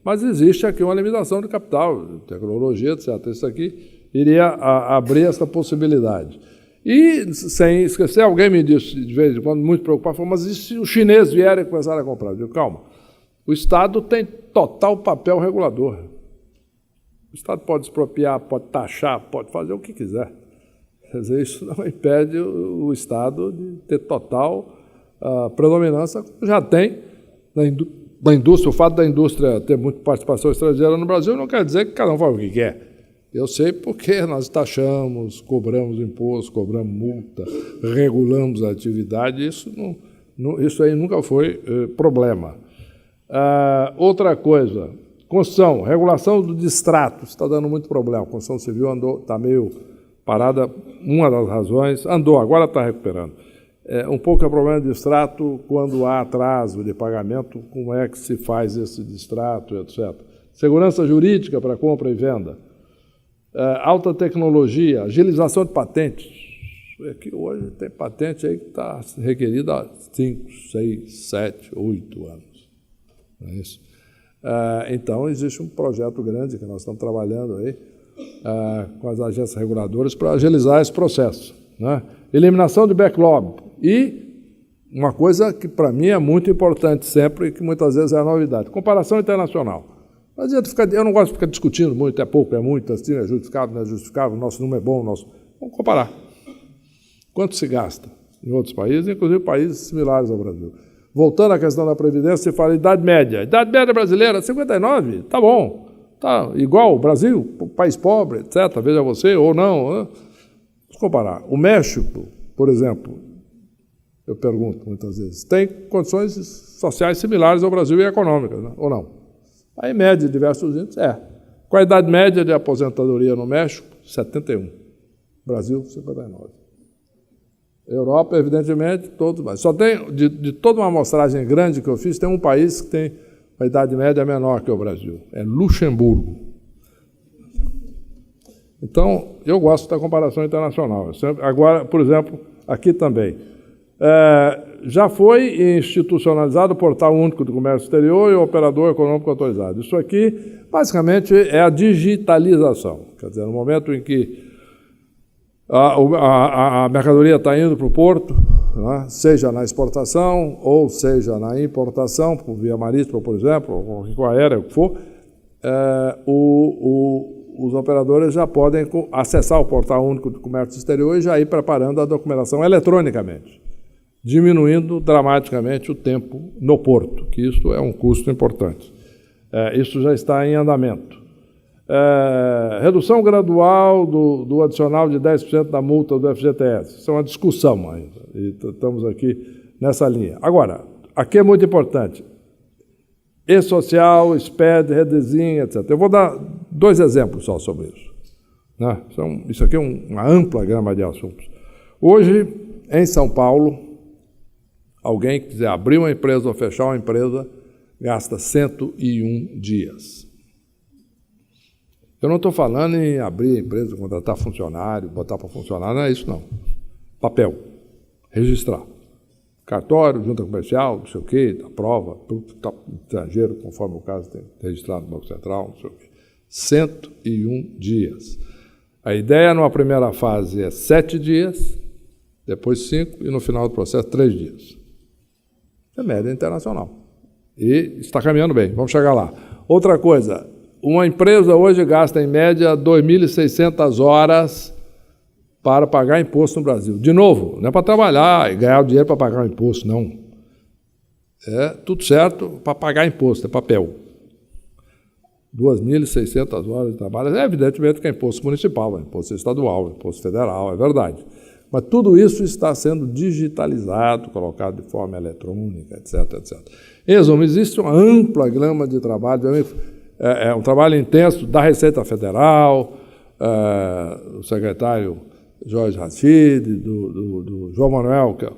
Mas existe aqui uma limitação de capital, de tecnologia, etc. Isso aqui iria abrir essa possibilidade. E, sem esquecer, alguém me disse, de vez em quando, muito preocupado, falou, mas e se os chineses vierem e começarem a comprar? Eu digo, calma, o Estado tem total papel regulador. O Estado pode expropriar, pode taxar, pode fazer o que quiser. Quer dizer, isso não impede o Estado de ter total predominância, como já tem da indústria. O fato da indústria ter muita participação estrangeira no Brasil não quer dizer que cada um faz o que quer. Eu sei porque nós taxamos, cobramos imposto, cobramos multa, regulamos a atividade, isso aí nunca foi problema. Outra coisa, construção, regulação do distrato, está dando muito problema. A construção civil está meio parada, uma das razões, agora está recuperando. Um pouco é problema de distrato quando há atraso de pagamento, como é que se faz esse distrato, etc. Segurança jurídica para compra e venda. Alta tecnologia, agilização de patentes. Aqui hoje tem patente aí que está requerida há 5, 6, 7, 8 anos. Não é isso? Então, existe um projeto grande que nós estamos trabalhando aí com as agências reguladoras para agilizar esse processo. Né? Eliminação de backlog. E uma coisa que, para mim, é muito importante sempre e que muitas vezes é a novidade. Comparação internacional. Não adianta eu não gosto de ficar discutindo muito, é pouco, é muito, assim, é justificável, não é justificável, nosso número é bom, Vamos comparar. Quanto se gasta em outros países, inclusive países similares ao Brasil. Voltando à questão da Previdência, se fala idade média. Idade média brasileira, 59, tá bom. Tá igual o Brasil, país pobre, etc. Veja você, ou não. Né? Vamos comparar. O México, por exemplo, eu pergunto muitas vezes, tem condições sociais similares ao Brasil e econômicas, né? Ou não? Aí, média de diversos índices, Qual a idade média de aposentadoria no México? 71. Brasil, 59. Europa, evidentemente, todos mais. Só tem, de toda uma amostragem grande que eu fiz, tem um país que tem uma idade média menor que o Brasil. É Luxemburgo. Então, eu gosto da comparação internacional. Agora, por exemplo, aqui também. Já foi institucionalizado o Portal Único do Comércio Exterior e o Operador Econômico Autorizado. Isso aqui, basicamente, é a digitalização. Quer dizer, no momento em que a mercadoria está indo para o porto, né, seja na exportação ou seja na importação, por via marítima, por exemplo, ou com aérea, o que for, os operadores já podem acessar o Portal Único do Comércio Exterior e já ir preparando a documentação eletronicamente, diminuindo dramaticamente o tempo no porto, que isso é um custo importante. Isso já está em andamento. Redução gradual do adicional de 10% da multa do FGTS. Isso é uma discussão ainda, e estamos aqui nessa linha. Agora, aqui é muito importante. E-Social, SPED, Redezinha, etc. Eu vou dar 2 exemplos só sobre isso. Né? Isso aqui é uma ampla gama de assuntos. Hoje, em São Paulo, alguém que quiser abrir uma empresa ou fechar uma empresa, gasta 101 dias. Eu não estou falando em abrir a empresa, contratar funcionário, botar para funcionar, não é isso não. Papel, registrar. Cartório, junta comercial, não sei o quê, a prova, tudo está estrangeiro, conforme o caso, tem registrado no Banco Central, não sei o quê. 101 dias. A ideia numa primeira fase é 7 dias, depois 5 e no final do processo 3 dias. É média internacional. E está caminhando bem, vamos chegar lá. Outra coisa, uma empresa hoje gasta em média 2.600 horas para pagar imposto no Brasil. De novo, não é para trabalhar e ganhar o dinheiro para pagar o imposto, não. É tudo certo para pagar imposto, é papel. 2.600 horas de trabalho, evidentemente que é imposto municipal, é imposto estadual, é imposto federal, é verdade. Mas tudo isso está sendo digitalizado, colocado de forma eletrônica, etc, etc. Em resumo, existe uma ampla gama de trabalho, é um trabalho intenso da Receita Federal, o secretário Jorge Rachid, do João Manuel, que é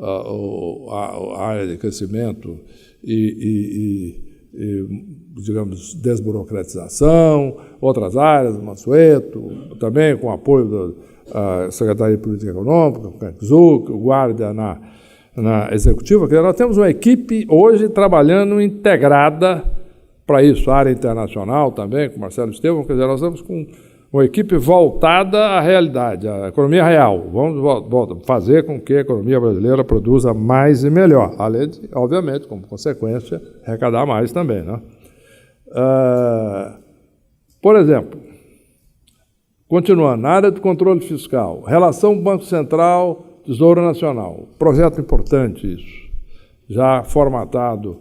a área de crescimento digamos, desburocratização, outras áreas, o Mansueto, também com apoio da Secretaria de Política Econômica, o Canzuc, o Guarda na Executiva. Nós temos uma equipe hoje trabalhando integrada para isso, a área internacional também, com o Marcelo Estevão, quer dizer, nós estamos com uma equipe voltada à realidade, à economia real. Vamos fazer com que a economia brasileira produza mais e melhor, além de, obviamente, como consequência, arrecadar mais também, né? Por exemplo, continuando, na área do controle fiscal, relação Banco Central, Tesouro Nacional, projeto importante isso, já formatado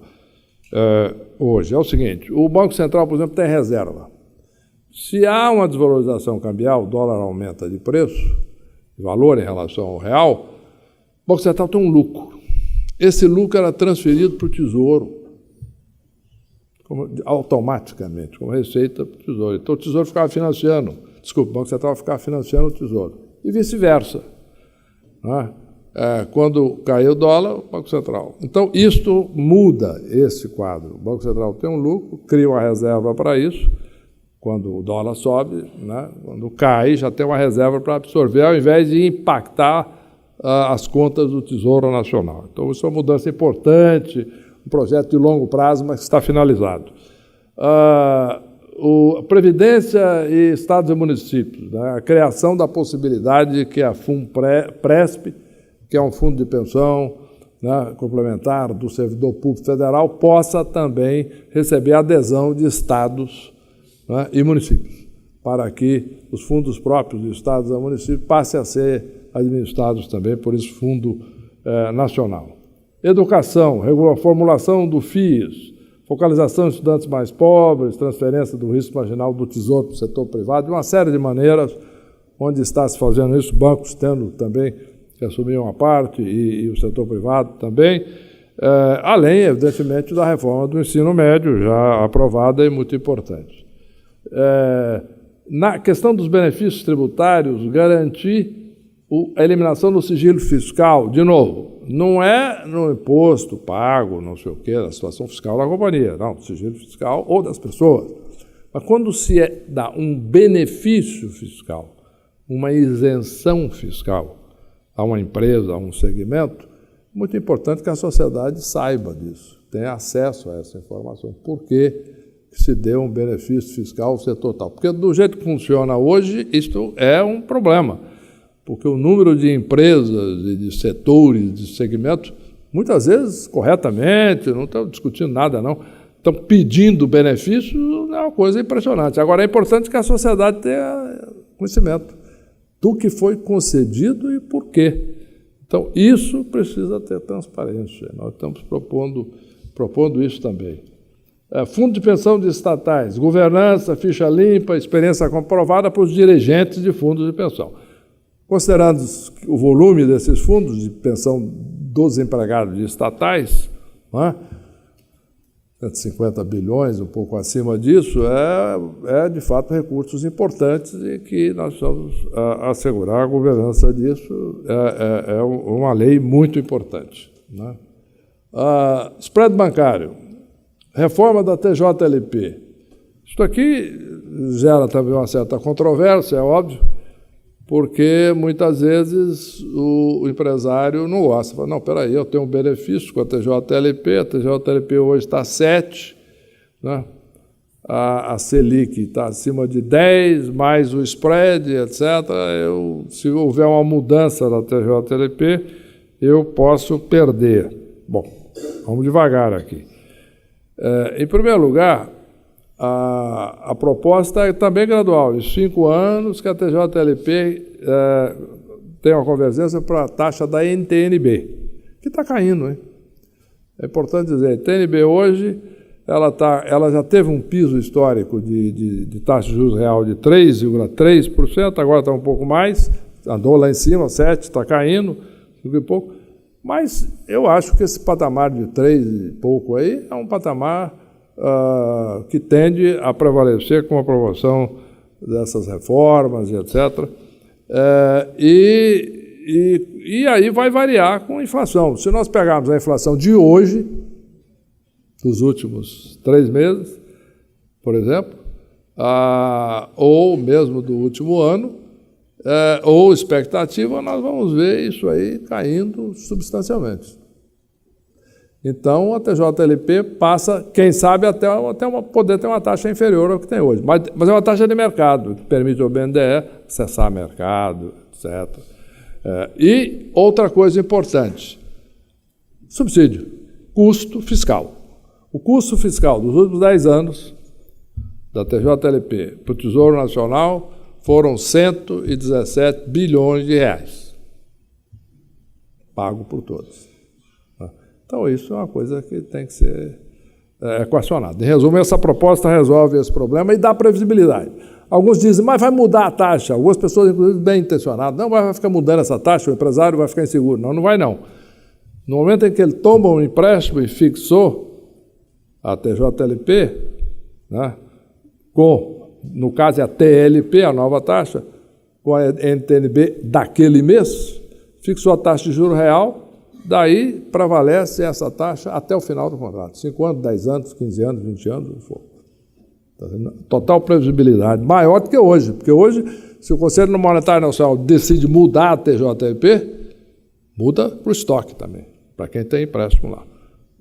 hoje. É o seguinte, o Banco Central, por exemplo, tem reserva. Se há uma desvalorização cambial, o dólar aumenta de preço, de valor em relação ao real, o Banco Central tem um lucro. Esse lucro era transferido para o Tesouro, automaticamente, como receita para o Tesouro. Então, o Tesouro ficava financiando, o Banco Central ficava financiando o Tesouro, e vice-versa, né? Quando caiu o dólar, o Banco Central. Então, isto muda esse quadro. O Banco Central tem um lucro, cria uma reserva para isso. Quando o dólar sobe, né? Quando cai, já tem uma reserva para absorver, ao invés de impactar as contas do Tesouro Nacional. Então, isso é uma mudança importante, um projeto de longo prazo, mas que está finalizado. Previdência e Estados e Municípios, né? A criação da possibilidade de que a FUNPRESP, que é um fundo de pensão, né, complementar do servidor público federal, possa também receber adesão de estados, né, e municípios, para que os fundos próprios de estados e municípios passem a ser administrados também por esse fundo nacional. Educação, formulação do FIES, focalização em estudantes mais pobres, transferência do risco marginal do Tesouro para o setor privado, de uma série de maneiras onde está se fazendo isso, bancos tendo também que assumir uma parte e o setor privado também, além, evidentemente, da reforma do ensino médio, já aprovada e muito importante. Na questão dos benefícios tributários, garantir a eliminação do sigilo fiscal, de novo, não é no imposto pago, não sei o quê, da situação fiscal da companhia, não, sigilo fiscal ou das pessoas. Mas quando se dá um benefício fiscal, uma isenção fiscal a uma empresa, a um segmento, muito importante que a sociedade saiba disso, tenha acesso a essa informação. Por que se deu um benefício fiscal ao setor tal? Porque do jeito que funciona hoje, isto é um problema, porque o número de empresas e de setores, de segmentos, muitas vezes, corretamente, não estão discutindo nada, não, estão pedindo benefício, é uma coisa impressionante. Agora, é importante que a sociedade tenha conhecimento do que foi concedido e por quê. Então, isso precisa ter transparência. Nós estamos propondo isso também. Fundo de pensão de estatais, governança, ficha limpa, experiência comprovada para os dirigentes de fundos de pensão. Considerando o volume desses fundos de pensão dos empregados de estatais, né, 150 bilhões, um pouco acima disso, de fato recursos importantes e que nós vamos assegurar a governança disso. É uma lei muito importante, né? Spread bancário, reforma da TJLP. Isso aqui gera também uma certa controvérsia, é óbvio, porque muitas vezes o empresário não gosta. Fala, não, espera aí, eu tenho um benefício com a TJLP hoje está 7, né? A Selic está acima de 10, mais o spread, etc. Se houver uma mudança da TJLP, eu posso perder. Bom, vamos devagar aqui. Em primeiro lugar, a proposta é também gradual, em 5 anos que a TJLP tem uma convergência para a taxa da NTNB, que está caindo, hein? É importante dizer, a NTNB hoje ela já teve um piso histórico de taxa de juros real de 3,3%, agora está um pouco mais, andou lá em cima, 7%, está caindo, 5 e pouco, mas eu acho que esse patamar de 3 e pouco aí é um patamar que tende a prevalecer com a aprovação dessas reformas e etc. E aí vai variar com a inflação. Se nós pegarmos a inflação de hoje, dos últimos 3 meses, por exemplo, ou mesmo do último ano, ou expectativa, nós vamos ver isso aí caindo substancialmente. Então, a TJLP passa, quem sabe, até poder ter uma taxa inferior ao que tem hoje. Mas é uma taxa de mercado, que permite ao BNDE acessar mercado, etc. E outra coisa importante, subsídio, custo fiscal. O custo fiscal dos últimos 10 anos da TJLP para o Tesouro Nacional foram 117 bilhões de reais, pago por todos. Então, isso é uma coisa que tem que ser equacionada. Em resumo, essa proposta resolve esse problema e dá previsibilidade. Alguns dizem, mas vai mudar a taxa. Algumas pessoas, inclusive, bem intencionadas, não vai ficar mudando essa taxa, o empresário vai ficar inseguro. Não, não vai não. No momento em que ele toma um empréstimo e fixou a TJLP, né, no caso é a TLP, a nova taxa, com a NTNB daquele mês, fixou a taxa de juro real, daí prevalece essa taxa até o final do contrato. 5 anos, 10 anos, 15 anos, 20 anos, o que for. Total previsibilidade, maior do que hoje, porque hoje, se o Conselho Monetário Nacional decide mudar a TJLP, muda para o estoque também, para quem tem empréstimo lá.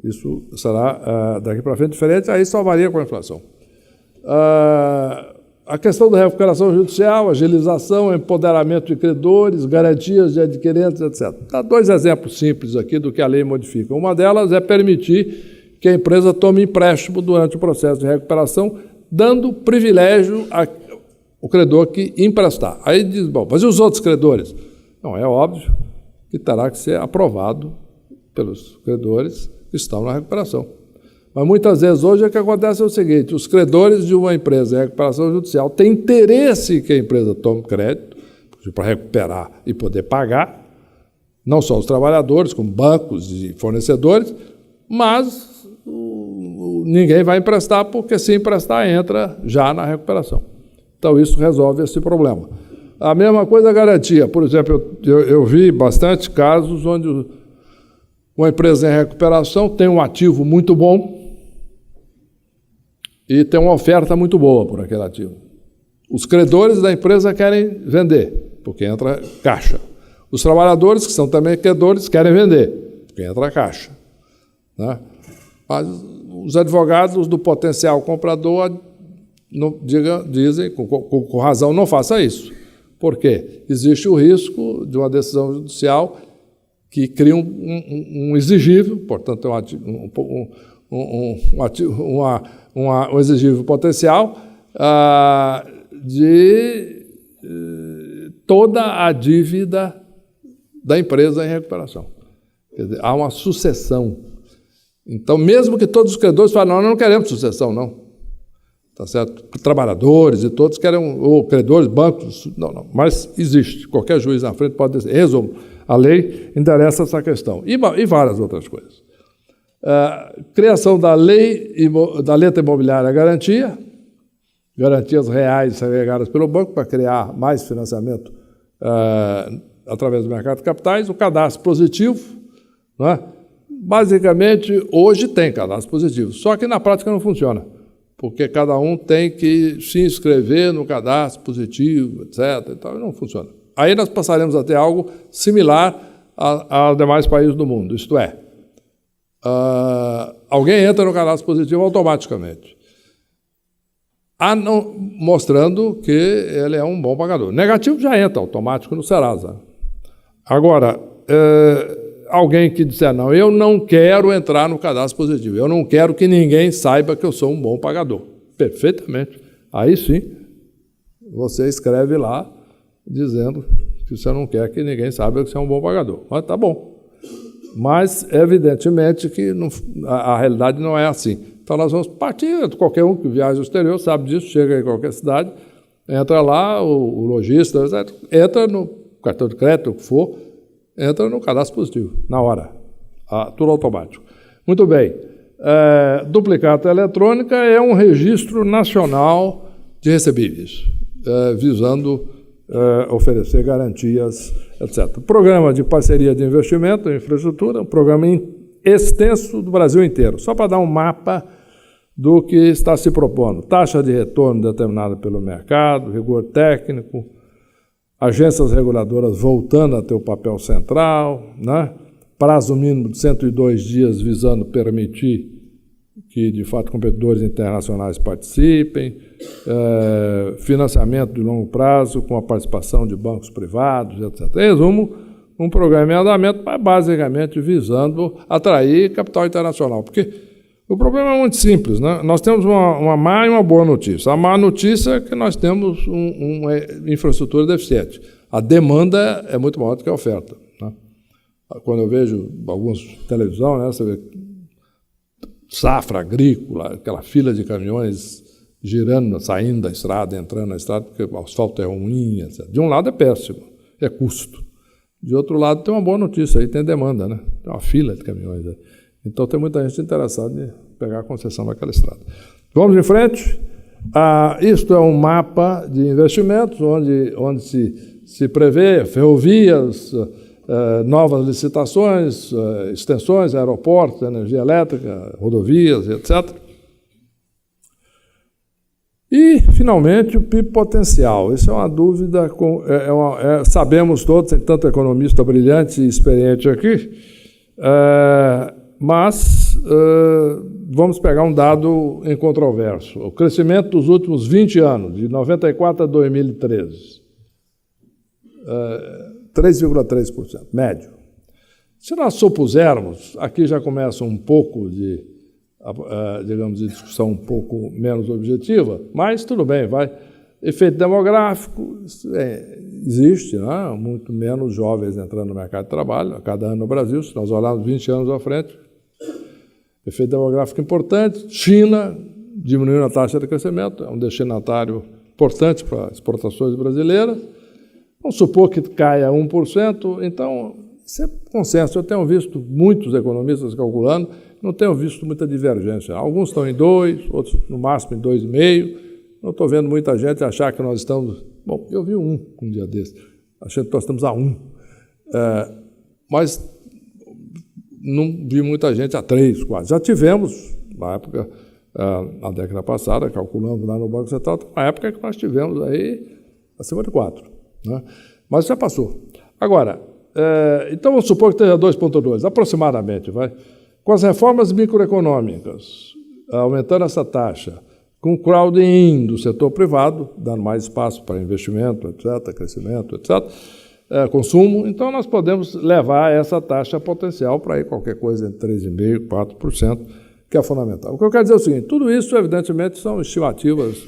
Isso será daqui para frente diferente, aí só varia com a inflação. A questão da recuperação judicial, agilização, empoderamento de credores, garantias de adquirentes, etc. Dá 2 exemplos simples aqui do que a lei modifica. Uma delas é permitir que a empresa tome empréstimo durante o processo de recuperação, dando privilégio ao credor que emprestar. Aí diz, bom, mas e os outros credores? Não, é óbvio que terá que ser aprovado pelos credores que estão na recuperação. Mas muitas vezes hoje o que acontece é o seguinte, os credores de uma empresa em recuperação judicial têm interesse que a empresa tome crédito para recuperar e poder pagar, não só os trabalhadores, como bancos e fornecedores, mas ninguém vai emprestar, porque se emprestar entra já na recuperação. Então isso resolve esse problema. A mesma coisa a garantia. Por exemplo, eu vi bastante casos onde uma empresa em recuperação tem um ativo muito bom e tem uma oferta muito boa por aquele ativo. Os credores da empresa querem vender, porque entra caixa. Os trabalhadores, que são também credores, querem vender, porque entra caixa. Né? Mas os advogados do potencial comprador dizem, com razão, não faça isso. Por quê? Existe o risco de uma decisão judicial que cria um exigível, portanto, um exigível potencial de toda a dívida da empresa em recuperação. Quer dizer, há uma sucessão. Então, mesmo que todos os credores falem, não, nós não queremos sucessão, não. Tá certo? Trabalhadores e todos querem, ou credores, bancos, não. Mas existe. Qualquer juiz na frente pode dizer. Resumo, a lei endereça essa questão. E várias outras coisas. Criação da letra imobiliária garantias reais segregadas pelo banco para criar mais financiamento através do mercado de capitais, o cadastro positivo, né? Basicamente, hoje tem cadastro positivo, só que na prática não funciona, porque cada um tem que se inscrever no cadastro positivo, etc. Então, não funciona. Aí nós passaremos a ter algo similar aos demais países do mundo, isto é, alguém entra no cadastro positivo automaticamente, mostrando que ele é um bom pagador. Negativo já entra automático no Serasa. Agora, alguém que disser, não, eu não quero entrar no cadastro positivo, eu não quero que ninguém saiba que eu sou um bom pagador. Perfeitamente. Aí sim, você escreve lá, dizendo que você não quer que ninguém saiba que você é um bom pagador. Mas tá bom. Mas, evidentemente, que a realidade não é assim. Então, nós vamos partir, qualquer um que viaja ao exterior sabe disso, chega em qualquer cidade, entra lá, o lojista, etc., entra no cartão de crédito, o que for, entra no cadastro positivo, na hora, tudo automático. Muito bem. Duplicata eletrônica é um registro nacional de recebíveis, visando oferecer garantias, etc. Programa de parceria de investimento em infraestrutura, um programa extenso do Brasil inteiro, só para dar um mapa do que está se propondo. Taxa de retorno determinada pelo mercado, rigor técnico, agências reguladoras voltando a ter o papel central, né? prazo mínimo de 102 dias visando permitir que, de fato, competidores internacionais participem, financiamento de longo prazo com a participação de bancos privados, etc. Em resumo, um programa em andamento, mas basicamente visando atrair capital internacional, porque o problema é muito simples, né? Nós temos uma má e uma boa notícia. A má notícia é que nós temos uma infraestrutura deficiente. A demanda é muito maior do que a oferta, né? Quando eu vejo algumas televisão, né, você vê safra agrícola, aquela fila de caminhões girando, saindo da estrada, entrando na estrada, porque o asfalto é ruim, etc. De um lado é péssimo, é custo. De outro lado tem uma boa notícia, aí tem demanda, né? Tem uma fila de caminhões aí. Então tem muita gente interessada em pegar a concessão daquela estrada. Vamos em frente. Isto é um mapa de investimentos, onde se prevê ferrovias, novas licitações, extensões, aeroportos, energia elétrica, rodovias, etc. E, finalmente, o PIB potencial. Isso é uma dúvida, sabemos todos, tem tanto economista brilhante e experiente aqui, mas vamos pegar um dado incontroverso. O crescimento dos últimos 20 anos, de 94 a 2013, 3,3%, médio. Se nós supusermos, aqui já começa um pouco de, digamos, de discussão um pouco menos objetiva, mas tudo bem, vai. Efeito demográfico, existe, né? Muito menos jovens entrando no mercado de trabalho a cada ano no Brasil, se nós olharmos 20 anos à frente. Efeito demográfico importante. China diminuindo a taxa de crescimento, é um destinatário importante para exportações brasileiras. Vamos supor que caia 1%, então, isso é consenso. Eu tenho visto muitos economistas calculando, não tenho visto muita divergência. Alguns estão em 2, outros no máximo em 2,5%. Não estou vendo muita gente achar que nós estamos... Bom, eu vi um dia desse, achando que nós estamos a 1. Mas não vi muita gente a 3, quase. Já tivemos, na época, na década passada, calculando lá no Banco Central, na época que nós tivemos aí acima de 4. Né? Mas já passou. Agora, então vamos supor que esteja 2,2, aproximadamente, vai. Com as reformas microeconômicas, aumentando essa taxa, com o crowding do setor privado, dando mais espaço para investimento, etc., crescimento, etc., consumo, então nós podemos levar essa taxa potencial para ir qualquer coisa entre 3,5% e 4%, que é fundamental. O que eu quero dizer é o seguinte, tudo isso, evidentemente, são estimativas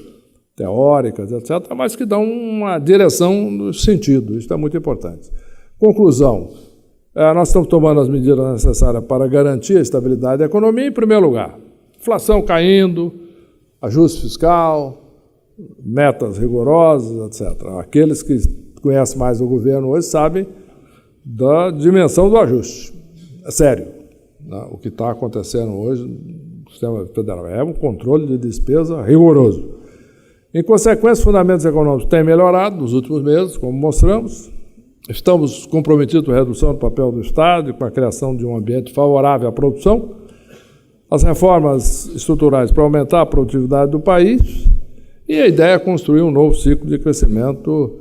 teóricas, etc., mas que dão uma direção no sentido, isso é muito importante. Conclusão, nós estamos tomando as medidas necessárias para garantir a estabilidade da economia, em primeiro lugar, inflação caindo, ajuste fiscal, metas rigorosas, etc. Aqueles que conhecem mais o governo hoje sabem da dimensão do ajuste. É sério. Né? O que está acontecendo hoje no sistema federal é um controle de despesa rigoroso. Em consequência, os fundamentos econômicos têm melhorado nos últimos meses, como mostramos. Estamos comprometidos com a redução do papel do Estado e com a criação de um ambiente favorável à produção. As reformas estruturais para aumentar a produtividade do país e a ideia é construir um novo ciclo de crescimento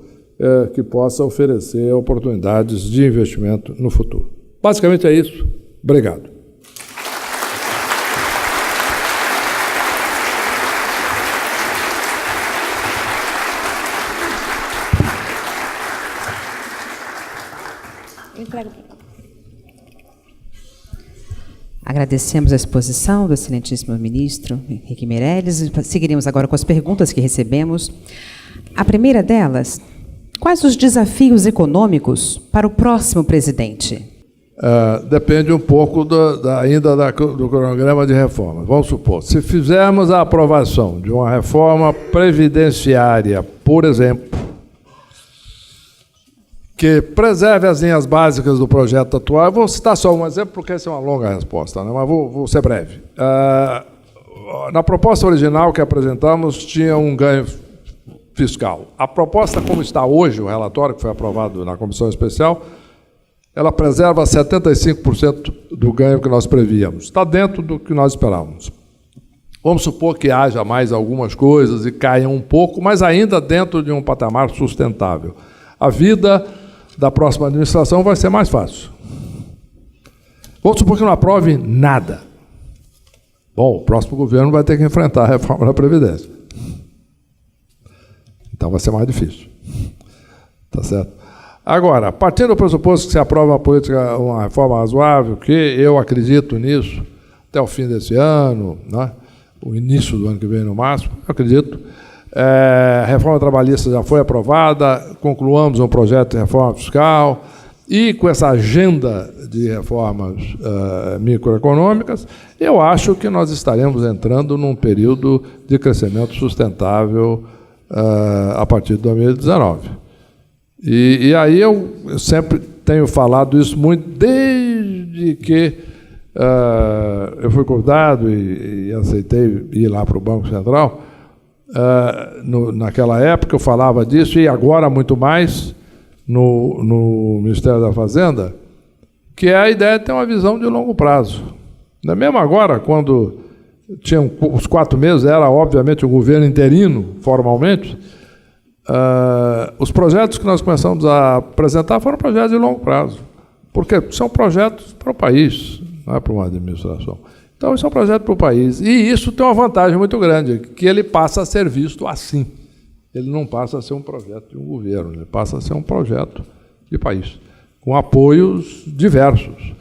que possa oferecer oportunidades de investimento no futuro. Basicamente é isso. Obrigado. Agradecemos a exposição do excelentíssimo ministro Henrique Meirelles. Seguiremos agora com as perguntas que recebemos. A primeira delas, quais os desafios econômicos para o próximo presidente? Depende um pouco ainda do cronograma de reforma. Vamos supor, se fizermos a aprovação de uma reforma previdenciária, por exemplo, que preserve as linhas básicas do projeto atual. Eu vou citar só um exemplo, porque essa é uma longa resposta, né? Mas vou ser breve. Na proposta original que apresentamos, tinha um ganho fiscal. A proposta, como está hoje, o relatório que foi aprovado na comissão especial, ela preserva 75% do ganho que nós prevíamos. Está dentro do que nós esperávamos. Vamos supor que haja mais algumas coisas e caiam um pouco, mas ainda dentro de um patamar sustentável. A vida da próxima administração vai ser mais fácil. Vamos supor que não aprove nada. Bom, o próximo governo vai ter que enfrentar a reforma da Previdência. Então vai ser mais difícil. Tá certo? Agora, partindo do pressuposto que se aprova uma reforma razoável, que eu acredito nisso, até o fim desse ano, né? O início do ano que vem no máximo, eu acredito. A reforma trabalhista já foi aprovada, concluamos um projeto de reforma fiscal, e com essa agenda de reformas microeconômicas, eu acho que nós estaremos entrando num período de crescimento sustentável a partir de 2019. E aí eu sempre tenho falado isso muito, desde que eu fui convidado e aceitei ir lá para o Banco Central. Naquela época eu falava disso, e agora muito mais no Ministério da Fazenda, que é a ideia de ter uma visão de longo prazo. Mesmo agora, quando tinham os 4 meses, era obviamente o governo interino, formalmente, os projetos que nós começamos a apresentar foram projetos de longo prazo, porque são projetos para o país, não é para uma administração. Então, isso é um projeto para o país. E isso tem uma vantagem muito grande, que ele passa a ser visto assim. Ele não passa a ser um projeto de um governo, ele passa a ser um projeto de país, com apoios diversos,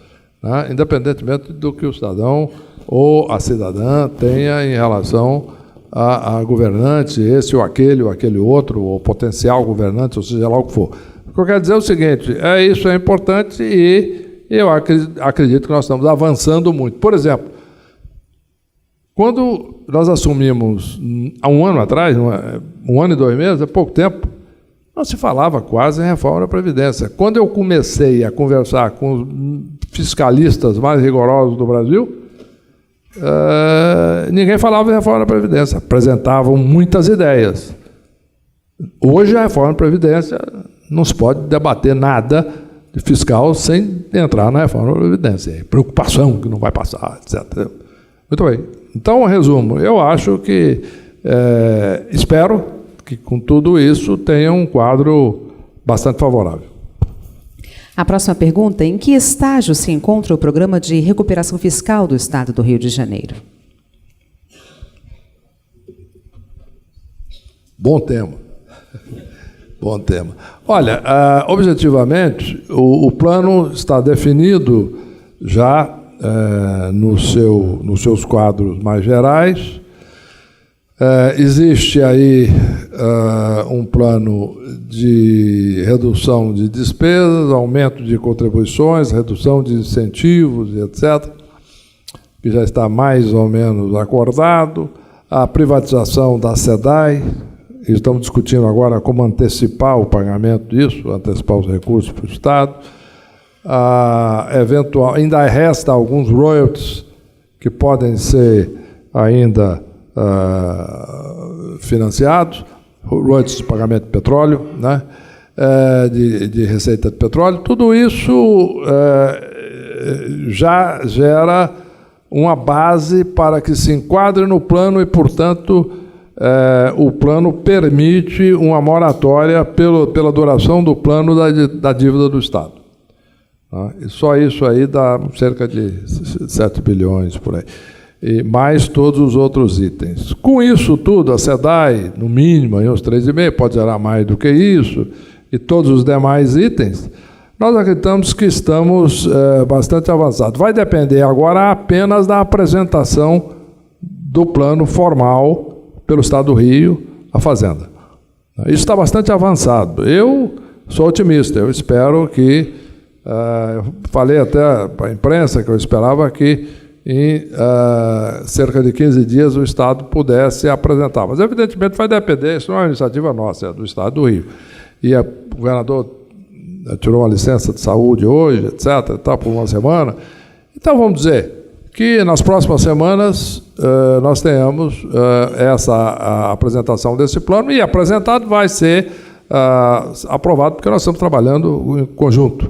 né? Independentemente do que o cidadão ou a cidadã tenha em relação a governante, esse ou aquele outro, ou potencial governante, ou seja lá o que for. O que eu quero dizer é o seguinte, isso é importante e eu acredito que nós estamos avançando muito. Por exemplo, quando nós assumimos, há um ano atrás, 1 ano e 2 meses, há pouco tempo, não se falava quase em reforma da Previdência. Quando eu comecei a conversar com os fiscalistas mais rigorosos do Brasil, ninguém falava em reforma da Previdência, apresentavam muitas ideias. Hoje a reforma da Previdência não se pode debater nada de fiscal sem entrar na reforma da Previdência. Preocupação que não vai passar, etc. Muito bem. Então, resumo, eu acho que, espero que com tudo isso tenha um quadro bastante favorável. A próxima pergunta: em que estágio se encontra o programa de recuperação fiscal do Estado do Rio de Janeiro? Bom tema. Bom tema. Olha, objetivamente, o plano está definido já nos seus quadros mais gerais. Existe aí um plano de redução de despesas, aumento de contribuições, redução de incentivos, etc., que já está mais ou menos acordado. A privatização da SEDAI, estamos discutindo agora como antecipar o pagamento disso, antecipar os recursos para o Estado. Ainda resta alguns royalties que podem ser ainda financiados, royalties de pagamento de petróleo, né? De receita de petróleo. Tudo isso já gera uma base para que se enquadre no plano e, portanto, o plano permite uma moratória pela duração do plano da dívida do Estado. E só isso aí dá cerca de 7 bilhões por aí. E mais todos os outros itens. Com isso tudo, a SEDAI, no mínimo, aí uns 3,5, pode gerar mais do que isso, e todos os demais itens, nós acreditamos que estamos bastante avançados. Vai depender agora apenas da apresentação do plano formal pelo Estado do Rio à Fazenda. Isso está bastante avançado. Eu sou otimista, eu espero que... eu falei até para a imprensa que eu esperava que em cerca de 15 dias o Estado pudesse apresentar. Mas, evidentemente, vai depender, isso não é uma iniciativa nossa, é do Estado do Rio. E o governador tirou uma licença de saúde hoje, etc., tá, por uma semana. Então, vamos dizer que nas próximas semanas nós tenhamos a apresentação desse plano, e apresentado vai ser aprovado, porque nós estamos trabalhando em conjunto.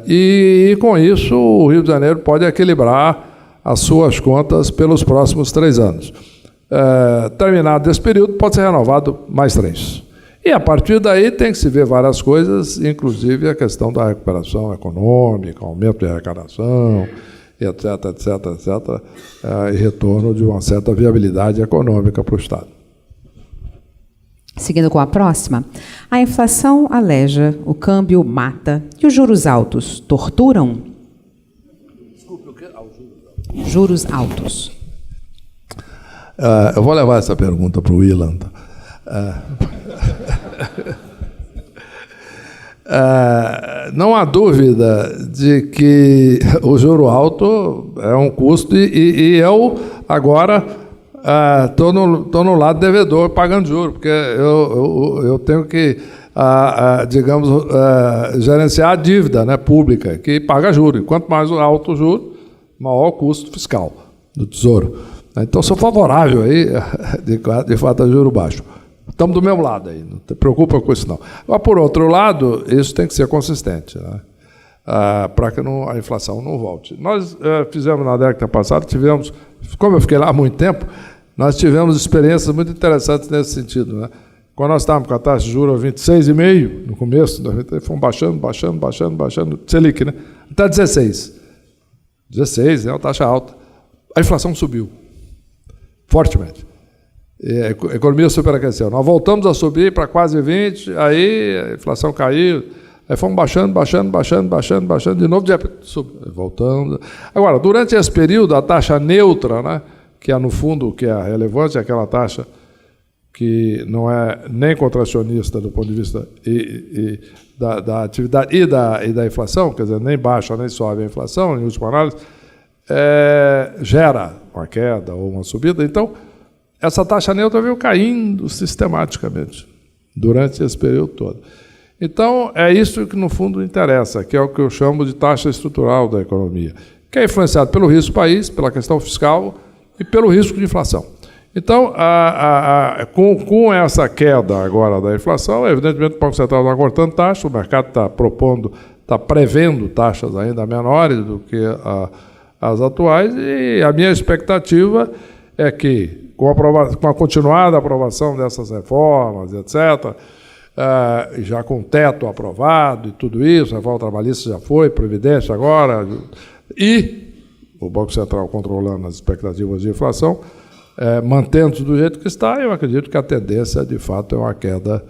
E com isso o Rio de Janeiro pode equilibrar as suas contas pelos próximos 3 anos. Terminado esse período, pode ser renovado mais 3. E, a partir daí, tem que se ver várias coisas, inclusive a questão da recuperação econômica, aumento de arrecadação, etc., e retorno de uma certa viabilidade econômica para o Estado. Seguindo com a próxima, a inflação aleja, o câmbio mata e os juros altos torturam? Desculpe, o quê? Juros altos. Eu vou levar essa pergunta para o Ilan. Não há dúvida de que o juro alto é um custo e eu agora estou no lado devedor pagando juros, porque eu tenho que, digamos, gerenciar a dívida, né, pública, que paga juros. E quanto mais alto o juro, maior o custo fiscal do Tesouro. Então, sou favorável aí, de fato, a juro baixo. Estamos do mesmo lado aí, não te preocupa com isso não. Mas, por outro lado, isso tem que ser consistente, né? Para que a inflação não volte. Nós fizemos na década passada, como eu fiquei lá há muito tempo, nós tivemos experiências muito interessantes nesse sentido, né? Quando nós estávamos com a taxa de juros a 26,5%, no começo, fomos baixando, Selic, né? Até 16%. 16%, é uma taxa alta. A inflação subiu fortemente. E a economia superaqueceu. Nós voltamos a subir para quase 20%, aí a inflação caiu, aí fomos baixando, de novo, voltamos. Agora, durante esse período, a taxa neutra, né, que é, no fundo, o que é relevante, é aquela taxa que não é nem contracionista do ponto de vista da atividade e da inflação, quer dizer, nem baixa nem sobe a inflação, em última análise, gera uma queda ou uma subida. Então, essa taxa neutra veio caindo sistematicamente durante esse período todo. Então, é isso que, no fundo, interessa, que é o que eu chamo de taxa estrutural da economia, que é influenciado pelo risco do país, pela questão fiscal e pelo risco de inflação. Então, com essa queda agora da inflação, evidentemente o Banco Central está cortando taxas, o mercado está prevendo taxas ainda menores do que as atuais, e a minha expectativa é que, com a continuada aprovação dessas reformas, etc., já com o teto aprovado e tudo isso, a reforma trabalhista já foi, Previdência agora, e o Banco Central controlando as expectativas de inflação, mantendo-se do jeito que está, eu acredito que a tendência, de fato, é uma queda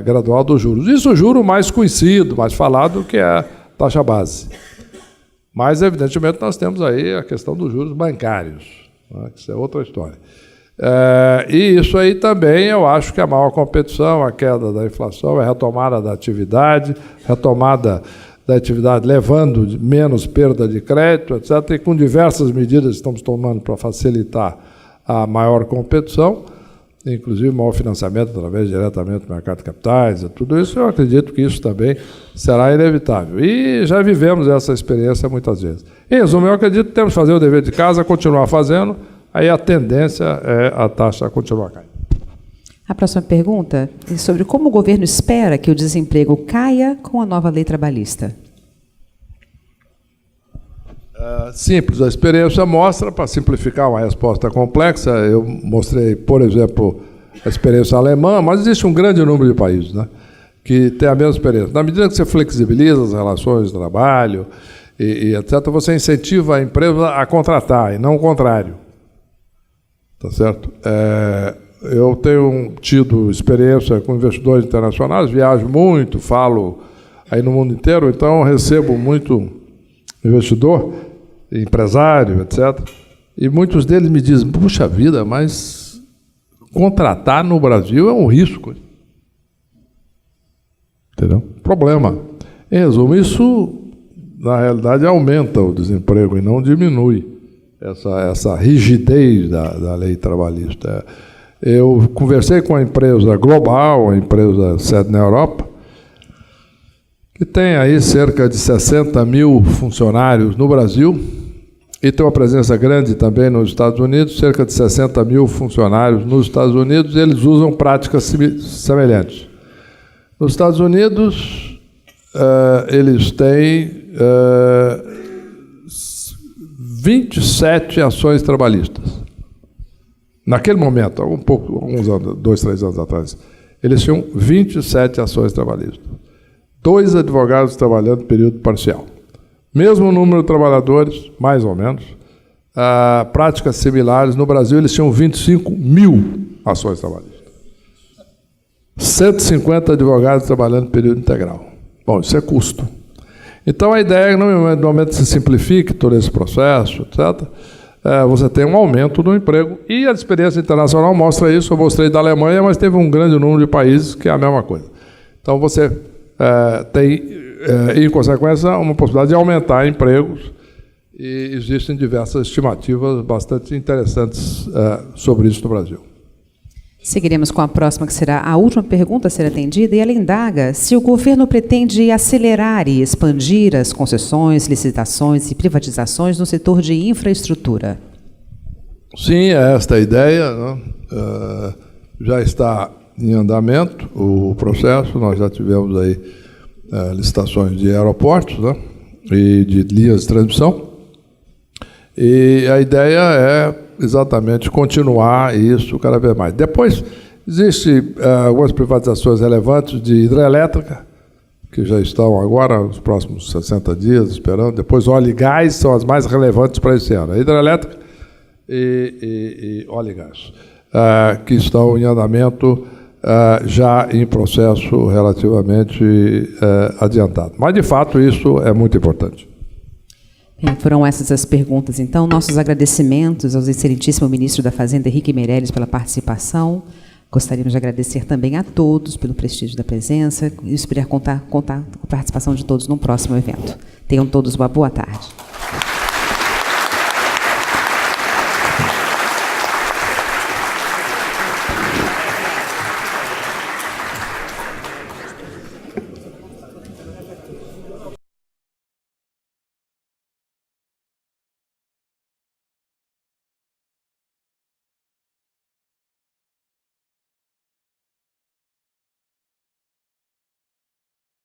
gradual dos juros. Isso é o juro mais conhecido, mais falado, que é a taxa base. Mas, evidentemente, nós temos aí a questão dos juros bancários, né, que isso é outra história. E isso aí também, eu acho que a maior competição, a queda da inflação, é a retomada da atividade levando menos perda de crédito, etc., e com diversas medidas que estamos tomando para facilitar a maior competição, inclusive maior financiamento através diretamente do mercado de capitais, tudo isso, eu acredito que isso também será inevitável. E já vivemos essa experiência muitas vezes. Em resumo, eu acredito que temos que fazer o dever de casa, continuar fazendo, aí a tendência é a taxa continuar caindo. A próxima pergunta é sobre como o governo espera que o desemprego caia com a nova lei trabalhista. Simples, a experiência mostra, para simplificar uma resposta complexa, eu mostrei, por exemplo, a experiência alemã, mas existe um grande número de países, né, que tem a mesma experiência. Na medida que você flexibiliza as relações de trabalho, e etc., você incentiva a empresa a contratar, e não o contrário. Tá certo? Eu tenho tido experiência com investidores internacionais, viajo muito, falo aí no mundo inteiro, então recebo muito investidor, empresário, etc. E muitos deles me dizem, puxa vida, mas contratar no Brasil é um risco. Entendeu? Problema. Em resumo, isso, na realidade, aumenta o desemprego e não diminui essa rigidez da lei trabalhista. Eu conversei com a empresa global, a empresa sede na Europa, que tem aí cerca de 60 mil funcionários no Brasil e tem uma presença grande também nos Estados Unidos, cerca de 60 mil funcionários nos Estados Unidos, e eles usam práticas semelhantes. Nos Estados Unidos, eles têm 27 ações trabalhistas. Naquele momento, 2, 3 anos atrás. eles tinham 27 ações trabalhistas. 2 advogados trabalhando em período parcial. Mesmo número de trabalhadores, mais ou menos, práticas similares. No Brasil, eles tinham 25 mil ações trabalhistas. 150 advogados trabalhando em período integral. Bom, isso é custo. Então, a ideia é que, no momento que se simplifique todo esse processo, etc., você tem um aumento do emprego. E a experiência internacional mostra isso. Eu mostrei da Alemanha, mas teve um grande número de países que é a mesma coisa. Então, você tem, em consequência, uma possibilidade de aumentar empregos. E existem diversas estimativas bastante interessantes sobre isso no Brasil. Seguiremos com a próxima, que será a última pergunta a ser atendida, e ela indaga se o governo pretende acelerar e expandir as concessões, licitações e privatizações no setor de infraestrutura. Sim, é esta a ideia, né? Já está em andamento o processo, nós já tivemos aí licitações de aeroportos, né? E de linhas de transmissão, e a ideia é exatamente continuar isso cada vez mais. Depois, existem algumas privatizações relevantes de hidrelétrica, que já estão agora, nos próximos 60 dias, esperando. Depois, óleo e gás são as mais relevantes para esse ano. A hidrelétrica e óleo e gás, que estão em andamento, já em processo relativamente adiantado. Mas, de fato, isso é muito importante. Foram essas as perguntas, então. Nossos agradecimentos ao excelentíssimo ministro da Fazenda, Henrique Meirelles, pela participação. Gostaríamos de agradecer também a todos pelo prestígio da presença e esperar contar com a participação de todos no próximo evento. Tenham todos uma boa tarde.